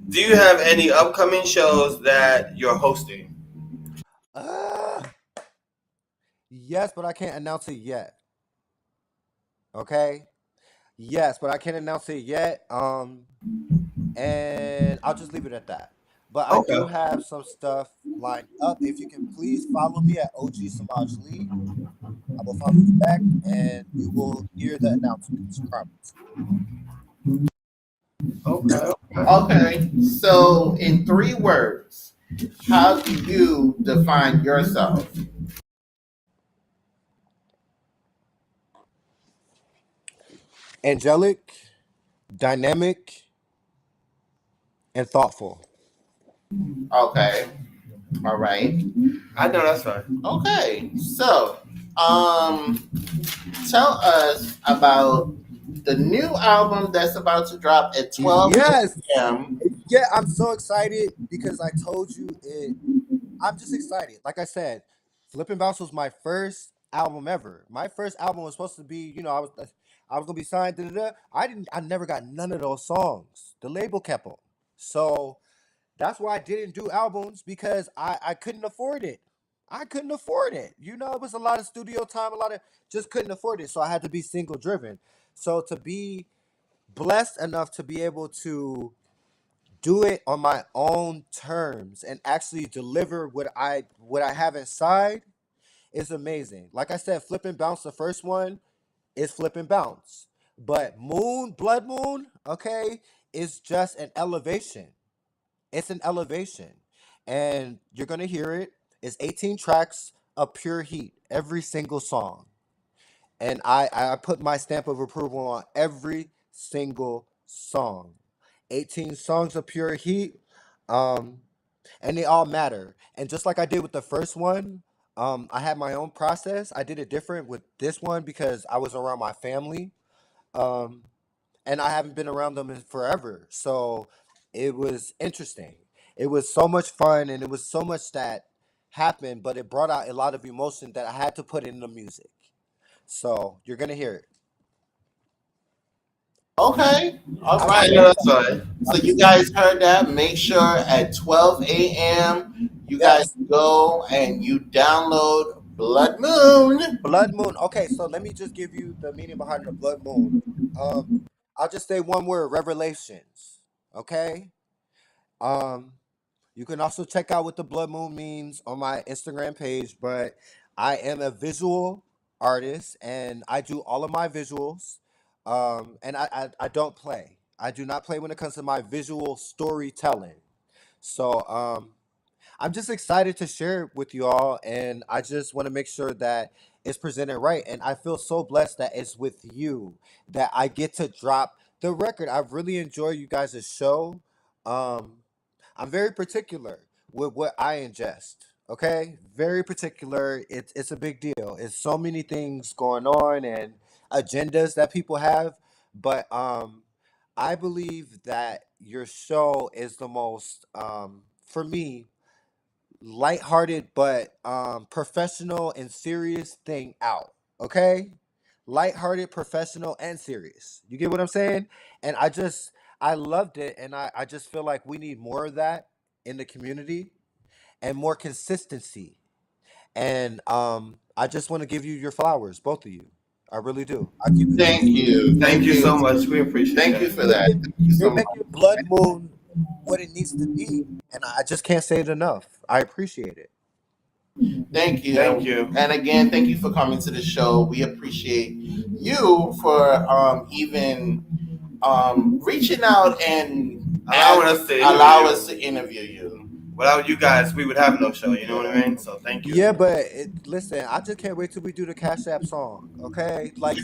Do you have any upcoming shows that you're hosting? Uh, yes, but I can't announce it yet. Okay. Yes, but I can't announce it yet. And I'll just leave it at that. But I do Okay. have some stuff lined up. If you can please follow me at OG Semaj Lee, I will follow you back, and you will hear the announcements. Promise. Okay. Okay. So, in 3 words, how do you define yourself? Angelic, dynamic, and thoughtful. Okay. All right. I know that's right. Okay. So, um, tell us about the new album that's about to drop at 12 Yes. a.m. Yeah, I'm so excited because I told you it. I'm just excited. Like I said, Flippin' Bounce was my first album ever. My first album was supposed to be, I was gonna be signed. Da, da, da. I never got none of those songs. The label kept them. So that's why I didn't do albums because I couldn't afford it. I couldn't afford it. It was a lot of studio time, a lot of just couldn't afford it. So I had to be single driven. So to be blessed enough to be able to do it on my own terms and actually deliver what I have inside is amazing. Like I said, Flip and Bounce, the first one is Flip and Bounce. But Blood Moon, okay, is just an elevation. It's an elevation. And you're gonna hear it. It's 18 tracks of pure heat, every single song. And I put my stamp of approval on every single song. 18 songs of pure heat. Um, and they all matter. And just like I did with the first one, I had my own process. I did it different with this one because I was around my family, um, and I haven't been around them in forever. So it was interesting. It was so much fun, and it was so much that happened, but it brought out a lot of emotion that I had to put in the music. So you're gonna hear it. Okay. All I'm I right. know serious. that's right. So you guys heard that. Make sure at 12 a.m. you guys Yes. go and you download Blood Moon. Blood Moon. Okay, so let me just give you the meaning behind the Blood Moon. Um, I'll just say one word: revelations. Okay. Um, you can also check out what the Blood Moon means on my Instagram page. But I am a visual artist, and I do all of my visuals. And I don't play. I do not play when it comes to my visual storytelling. So I'm just excited to share it with you all, and I just want to make sure that it's presented right. And I feel so blessed that it's with you that I get to drop the record. I've really enjoyed you guys' show. Um, I'm very particular with what I ingest. Okay, very particular. It's a big deal. It's so many things going on and agendas that people have, but I believe that your show is the most for me lighthearted but professional and serious thing out. Okay? Lighthearted, professional, and serious. You get what I'm saying? And I loved it, and I just feel like we need more of that in the community and more consistency. And I just want to give you your flowers, both of you. I really do. I give you Thank you. Thank you so much. We appreciate Thank that. you for that. making Thank you so you're much. making Blood Moon what it needs to be. And I just can't say it enough. I appreciate it. Thank you. Thank you. And again, thank you for coming to the show. We appreciate you for even reaching out and allow us to interview you. Without you guys, we would have no show. You know what I mean? So thank you. Yeah, but listen, I just can't wait till we do the Cash App song. Okay, like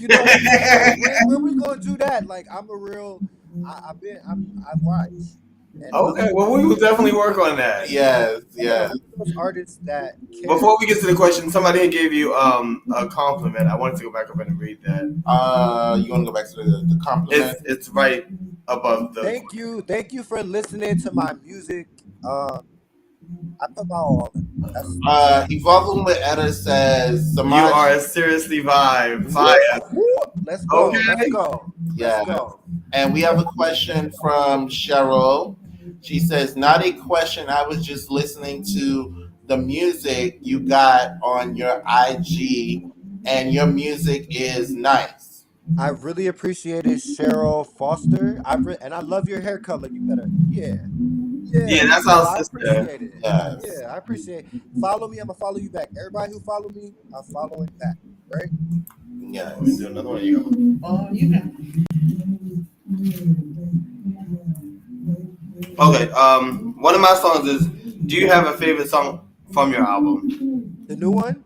when we gonna do that? Like I'm a real, I've watched, and Okay, well, we will definitely work on that. Yes, I gotta yes. be those artists that care. Before we get to the question, somebody gave you a compliment. I wanted to go back up and read that. You want to go back to the compliment? It's right above the. Thank you for listening to my music. I put my all in. That's Evolving with Etta says, You Semaj, are seriously fire. let's go. Okay. Let's go. Yeah. Let's go. And we have a question from Cheryl. She says, not a question. I was just listening to the music you got on your IG, and your music is nice. I really appreciate it, Cheryl Foster. And I love your hair color. You better, yeah. Yeah, that's no, our I sister. appreciate it. Yes. Yeah, I appreciate it. Follow me, I'm gonna follow you back. Everybody who follow me, I'm following back. Right? Yes. Let me do another one. You go. You can. Okay. One of my songs is Do you have a favorite song from your album? The new one.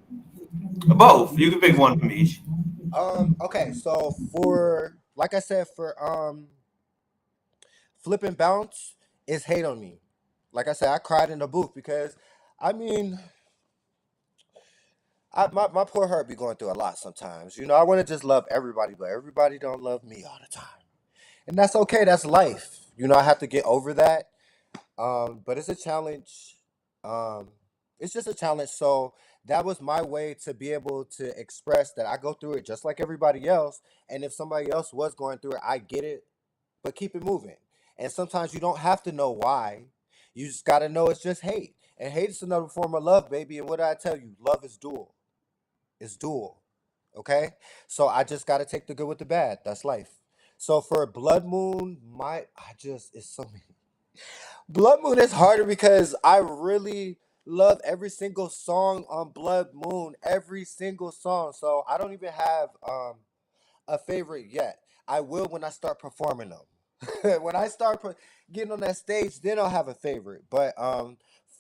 Both. You can pick one from each. Okay, so for like I said, for Flip and Bounce is Hate on Me. Like I said, I cried in the booth because I mean my poor heart be going through a lot sometimes. I want to just love everybody, but everybody don't love me all the time. And that's okay, that's life. I have to get over that. But it's a challenge. Um, it's just a challenge. So that was my way to be able to express that I go through it just like everybody else. And if somebody else was going through it, I get it, but keep it moving. And sometimes you don't have to know why. You just got to know it's just hate. And hate is another form of love, baby. And what did I tell you? Love is dual. It's dual. Okay? So I just got to take the good with the bad. That's life. So for Blood Moon, it's so many. Blood Moon is harder because I really love every single song on Blood Moon, every single song. So I don't even have a favorite yet. I will when I start performing them. When I start getting on that stage, then I'll have a favorite. But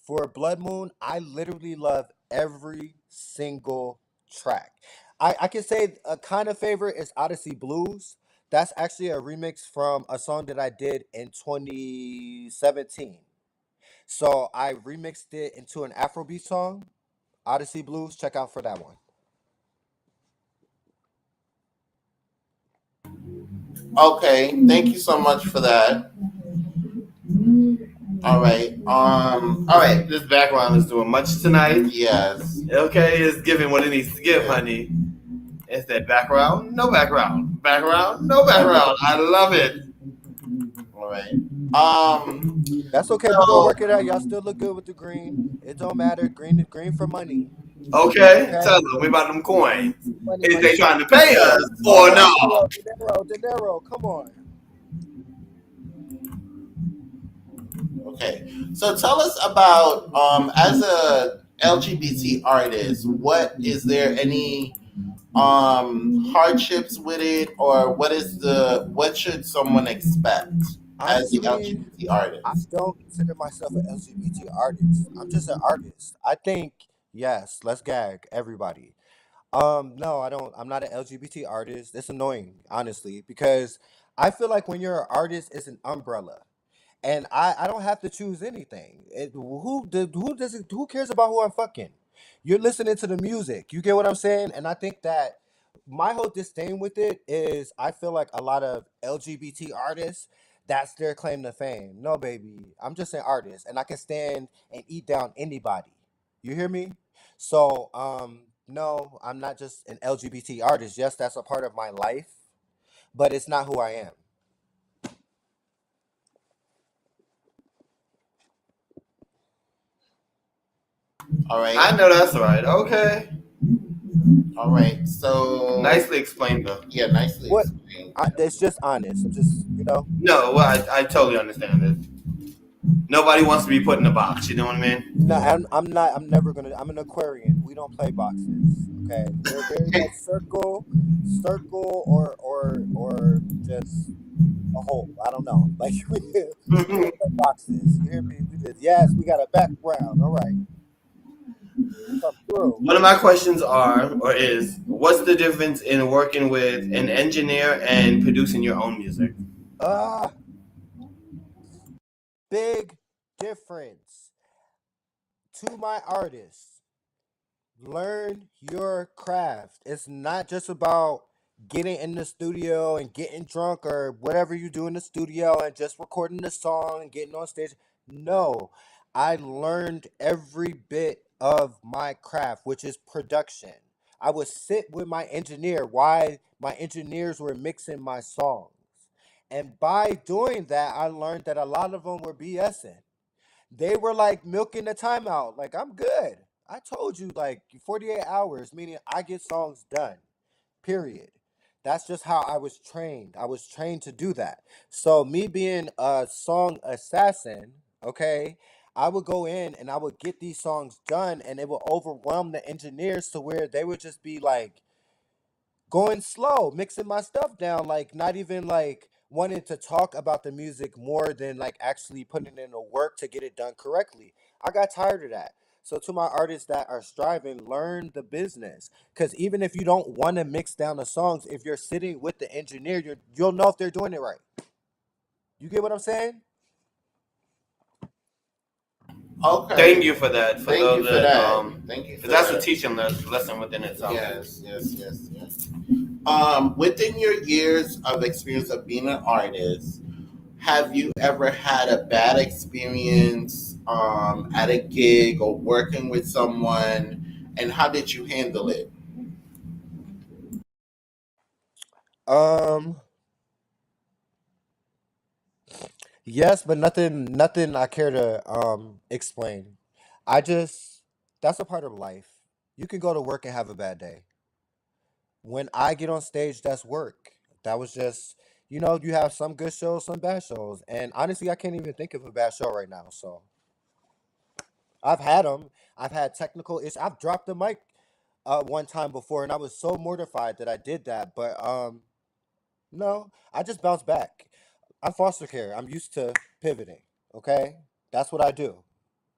for Blood Moon, I literally love every single track. I can say a kind of favorite is Odyssey Blues. That's actually a remix from a song that I did in 2017. So I remixed it into an Afrobeat song, Odyssey Blues. Check out for that one. Okay, thank you so much for that. All right. All right. This background is doing much tonight. Yes. Okay, it's giving what it needs to give, honey. It's that background, no background. Background, no background. I love it. All right. That's okay. We're gonna So work it out. Y'all still look good with the green. It don't matter. Green for money. Okay, Okay? tell them we about them coins. Money, Is money. they trying to pay us or no? Dinero. Come on. okay. So tell us about as a LGBT artist, is there any hardships with it, or what should someone expect as the Honestly, LGBT I artist? don't consider myself an LGBT artist. I'm just an artist. I think, yes, let's gag everybody. No, I don't. I'm not an LGBT artist. It's annoying, honestly, because I feel like when you're an artist, it's an umbrella. And I don't have to choose anything. Who cares about who I'm fucking? You're listening to the music. You get what I'm saying? And I think that my whole disdain with it is I feel like a lot of LGBT artists, that's their claim to fame. No, baby. I'm just an artist and I can stand and eat down anybody. You hear me? So, no, I'm not just an LGBT artist. Yes, that's a part of my life, but it's not who I am. All right. I know that's right. Okay, All right. So nicely explained though. yeah, nicely What? explained. It's just honest. I'm just. No, well, I totally understand it. Nobody wants to be put in a box. You know what I mean? No, I'm not. I'm never gonna. I'm an Aquarian. We don't play boxes. Okay, we're very much circle, or just a hole. I don't know. Like we don't play boxes. You hear me? We just yes. We got a background. All right, come through. One of my questions what's the difference in working with an engineer and producing your own music? Ah, big difference to my artists. Learn your craft. It's not just about getting in the studio and getting drunk or whatever you do in the studio and just recording the song and getting on stage. No, I learned every bit of my craft, which is production. I would sit with my engineer while my engineers were mixing my songs. And by doing that, I learned that a lot of them were BSing. They were like milking the timeout. Like, I'm good. I told you, like, 48 hours, meaning I get songs done, period. That's just how I was trained. I was trained to do that. So, me being a song assassin, okay, I would go in and I would get these songs done, and it would overwhelm the engineers to where they would just be like, going slow, mixing my stuff down, like not even like wanting to talk about the music more than like actually putting in the work to get it done correctly. I got tired of that. So to my artists that are striving, learn the business. Because even if you don't want to mix down the songs, if you're sitting with the engineer, you'll know if they're doing it right. You get what I'm saying? Okay. Thank you for that. For Thank you those for that, that. Thank you for because that's that. a teaching lesson within itself. Yes. Within your years of experience of being an artist, have you ever had a bad experience at a gig or working with someone, and how did you handle it? Um, yes, but nothing I care to explain. I just That's a part of life. You can go to work and have a bad day. When I get on stage, that's work. That was just, you have some good shows, some bad shows, and honestly, I can't even think of a bad show right now. So I've had them. I've had technical issues. I've dropped the mic one time before, and I was so mortified that I did that. But no, I just bounced back. I'm foster care. I'm used to pivoting. Okay, that's what I do.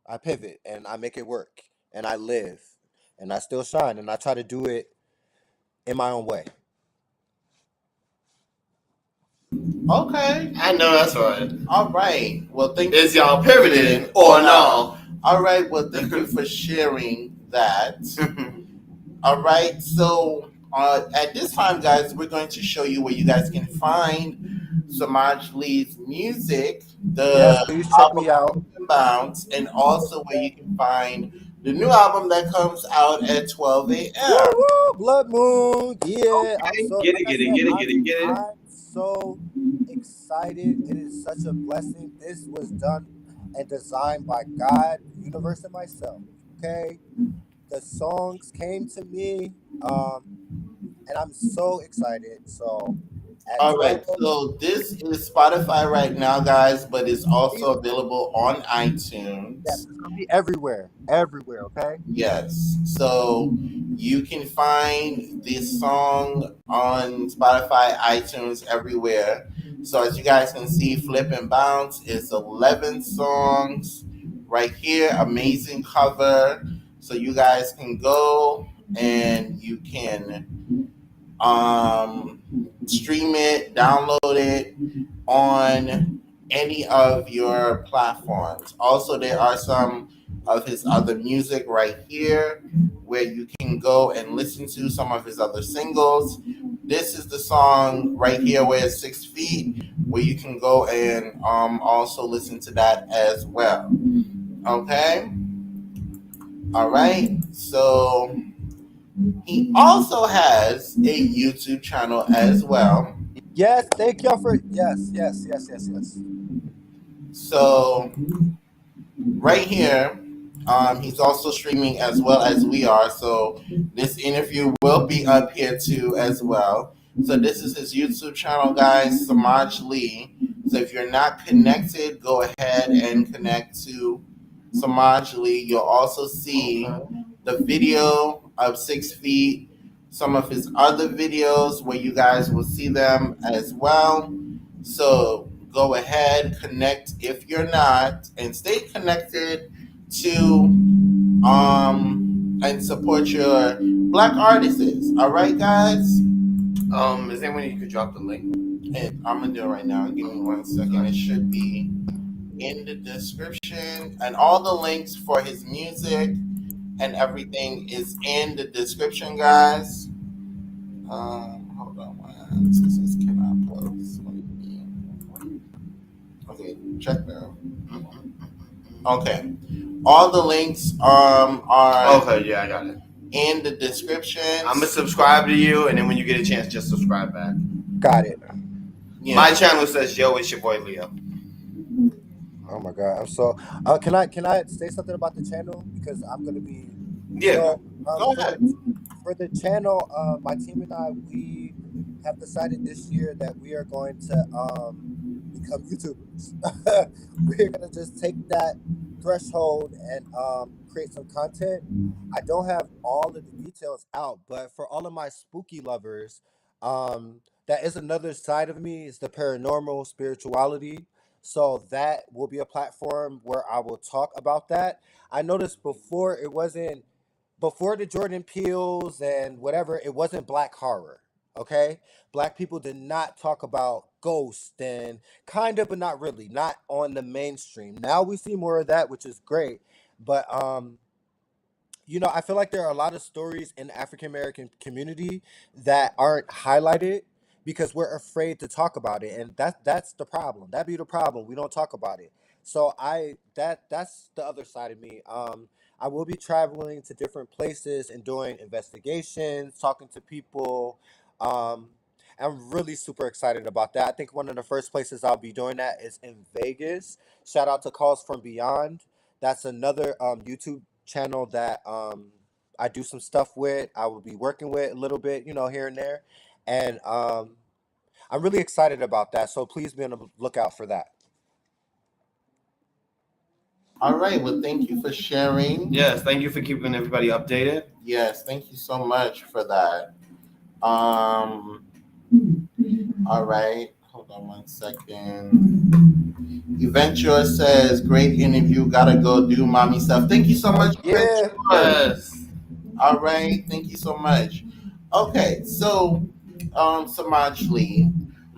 I pivot and I make it work, and I live, and I still shine, and I try to do it in my own way. Okay. I know that's right. All right. Well, thank Is you. y'all pivoting or no? All right. Well, thank you for sharing that. All right. So at this time, guys, we're going to show you where you guys can find Samaj Lee's music, Yes, the please check album me out. Bounce, and also where you can find the new album that comes out at 12 Woo a.m. woo, Blood Moon. Yeah, I'm Okay, so get like it, I get it, said, get it, I'm get it, get it. I'm so excited. It is such a blessing. This was done and designed by God, the universe, and myself. Okay, the songs came to me, and I'm so excited. So at All 12, right, so this is Spotify right now, guys, but it's also please, available on yes, iTunes. it's gonna be everywhere, everywhere. Okay. Yes, so you can find this song on Spotify, iTunes, everywhere. So as you guys can see, Flip and Bounce is 11 songs right here. Amazing cover. So you guys can go and you can stream it, download it on any of your platforms. Also, there are some of his other music right here where you can go and listen to some of his other singles. This is the song right here where it's 6 feet, where you can go and also listen to that as well. Okay? All right. So he also has a YouTube channel as well. Yes, thank y'all for yes. So right here, he's also streaming as well as we are. So this interview will be up here too as well. So this is his YouTube channel, guys, Semaj Lee. So if you're not connected, go ahead and connect to Semaj Lee. You'll also see the video of 6 feet, some of his other videos where you guys will see them as well. So go ahead, connect if you're not, and stay connected to and support your black artists. All right, guys. Is there when you could drop the link? And I'm gonna do it right now. Give me 1 second. It should be in the description, and all the links for his music and everything is in the description, guys. Hold on, one. This is cannot post. Okay, check now. Okay, all the links are Okay, yeah, I got it. in the description. I'm gonna subscribe to you, and then when you get a chance, just subscribe back. Got it. Yeah. My channel says, "Yo, it's your boy Leo." Oh my God, I'm so. Can I say something about the channel because I'm gonna be. Yeah. So Go ahead. for the channel, my team and I, we have decided this year that we are going to become YouTubers. We're gonna just take that threshold and create some content. I don't have all of the details out, but for all of my spooky lovers, that is another side of me, is the paranormal spirituality. So that will be a platform where I will talk about that. I noticed before it wasn't, before the Jordan Peels and whatever, it wasn't black horror. Okay, black people did not talk about ghosts, and kind of, but not really, not on the mainstream. Now we see more of that, which is great. But I feel like there are a lot of stories in the African American community that aren't highlighted because we're afraid to talk about it, and that's the problem. That be the problem. We don't talk about it. So that's the other side of me. I will be traveling to different places and doing investigations, talking to people. Um, I'm really super excited about that. I think one of the first places I'll be doing that is in Vegas. Shout out to Calls from Beyond. That's another YouTube channel that I do some stuff with. I will be working with a little bit, here and there, and I'm really excited about that. So please be on the lookout for that. All right. Well, thank you for sharing. Yes, thank you for keeping everybody updated. Yes, thank you so much for that. Um, all right. Hold on one second. Eventure says, great interview. Gotta go do mommy stuff. Thank you so Oh much, yeah. Eventure. All right. Thank you so much. Okay. So, Samaj Lee,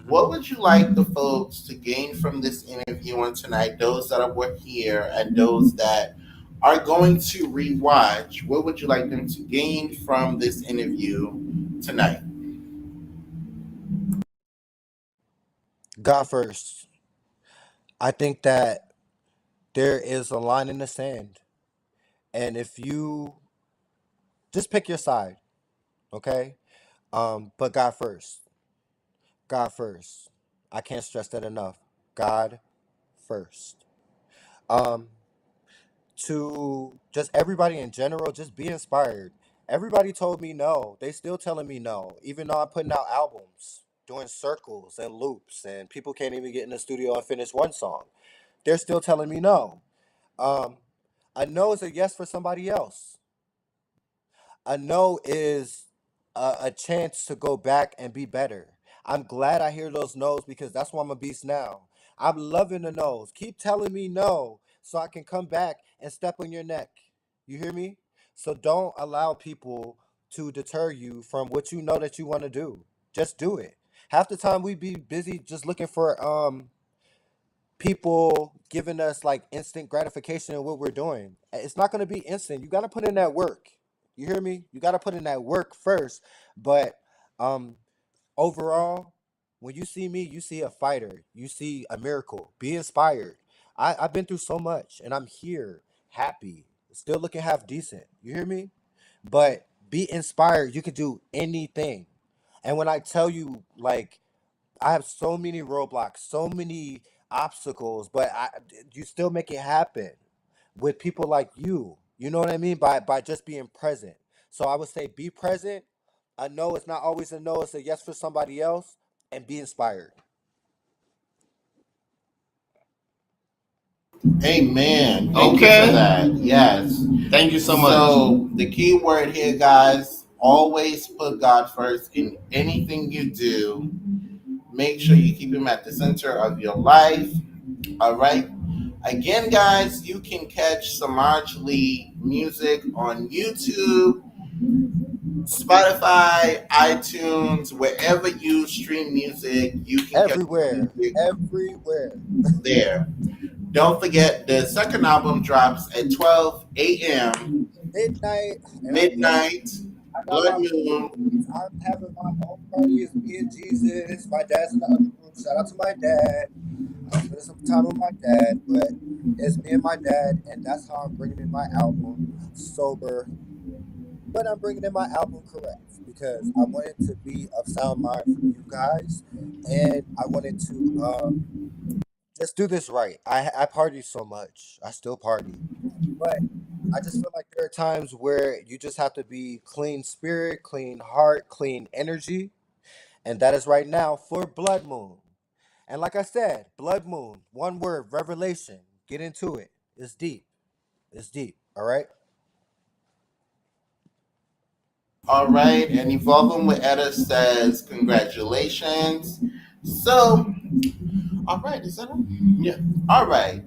what would you like the folks to gain from this interview on tonight? Those that were here and those that are going to rewatch, what would you like them to gain from this interview tonight? God first. I think that there is a line in the sand, and if you just pick your side, okay? But God first. God first. I can't stress that enough. God first. Um, to just everybody in general, just be inspired. Everybody told me no. They still telling me no, even though I'm putting out albums, doing circles and loops, and people can't even get in the studio and finish one song. They're still telling me no. Um, a no is a yes for somebody else. A no is a chance to go back and be better. I'm glad I hear those no's because that's why I'm a beast now. I'm loving the no's. Keep telling me no so I can come back and step on your neck. You hear me? So don't allow people to deter you from what you know that you want to do. Just do it. Half the time we be busy just looking for people giving us like instant gratification in what we're doing. It's not going to be instant. You got to put in that work. You hear me? You got to put in that work first. But um overall, when you see me, you see a fighter. You see a miracle. Be inspired. I've been through so much and I'm here, happy, still looking half decent. You hear me? But be inspired. You can do anything. And when I tell you, like, I have so many roadblocks, so many obstacles, but you still make it happen with people like you. You know what I mean? By just being present. So I would say be present. A no is not always a no, it's a yes for somebody else, and be inspired. Amen. Thank you Okay. for that. Yes. Thank you so much. So the key word here, guys, always put God first in anything you do. Make sure you keep him at the center of your life. All right. Again, guys, you can catch Samaj Lee music on YouTube, Spotify, iTunes, wherever you stream music, you can catch Everywhere. music Everywhere. there. Don't forget, the second album drops at 12 a.m. Midnight. And I'm telling you, midnight, I got blood my moon. parties. I'm having my own parties. Me and Jesus. My dad's in the other room. Shout out to my dad. I'm spending some time with my dad, but it's me and my dad, and that's how I'm bringing in my album sober, but I'm bringing in my album correct because I want it to be of sound mind for you guys, and I wanted to just do this right. I party so much, I still party, but I just feel like there are times where you just have to be clean spirit, clean heart, clean energy, and that is right now for Blood Moon. And like I said, Blood Moon, one word, revelation. Get into it. It's deep. It's deep. All right. All right, and Evolving with Etta says congratulations. So, all right, is that all? Yeah. All right.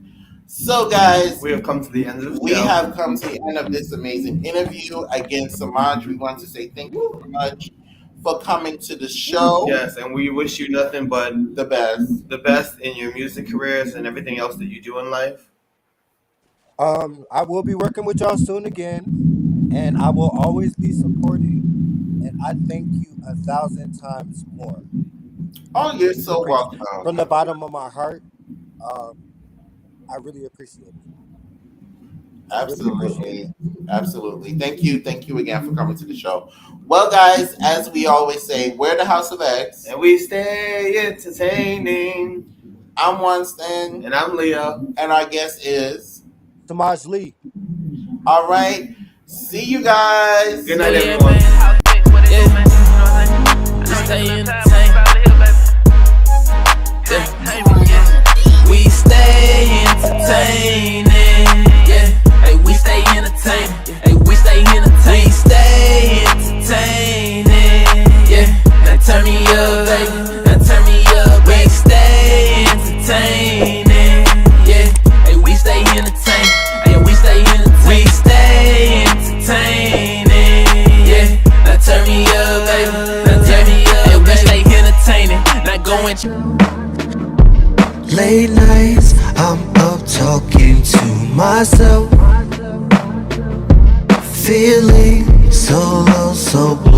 So, guys, We have come to the end of the we show. have come to the end of this amazing interview. Again, Semaj, we want to say thank you so much for coming to the show. Yes, and we wish you nothing but The best. the best in your music careers and everything else that you do in life. I will be working with y'all soon again, and I will always be supporting. And I thank you 1,000 times more. Oh, you're so From welcome. the bottom of my heart, I really appreciate it. I really appreciate it. Absolutely. Absolutely. Thank you again for coming to the show. Well, guys, as we always say, we're the House of X. And we stay entertaining. I'm Winston, And I'm Leo. and our guest is. Semaj Lee. All right. See you guys. Good night, Yeah, everyone. man. Yeah. I stay entertained. Yeah. We stay entertaining. Yeah. Hey, we stay entertaining. Hey, we stay entertaining. We stay entertaining. Yeah. Now turn me up, baby. Now turn me up. We stay entertaining. Yeah. Hey, we stay entertaining. Hey, we stay entertaining. We stay entertaining. Yeah. Now turn me up, baby. Now turn me up. Hey, we stay entertaining. Now go and. Late nights, I'm up talking to myself, feeling so low, so blue.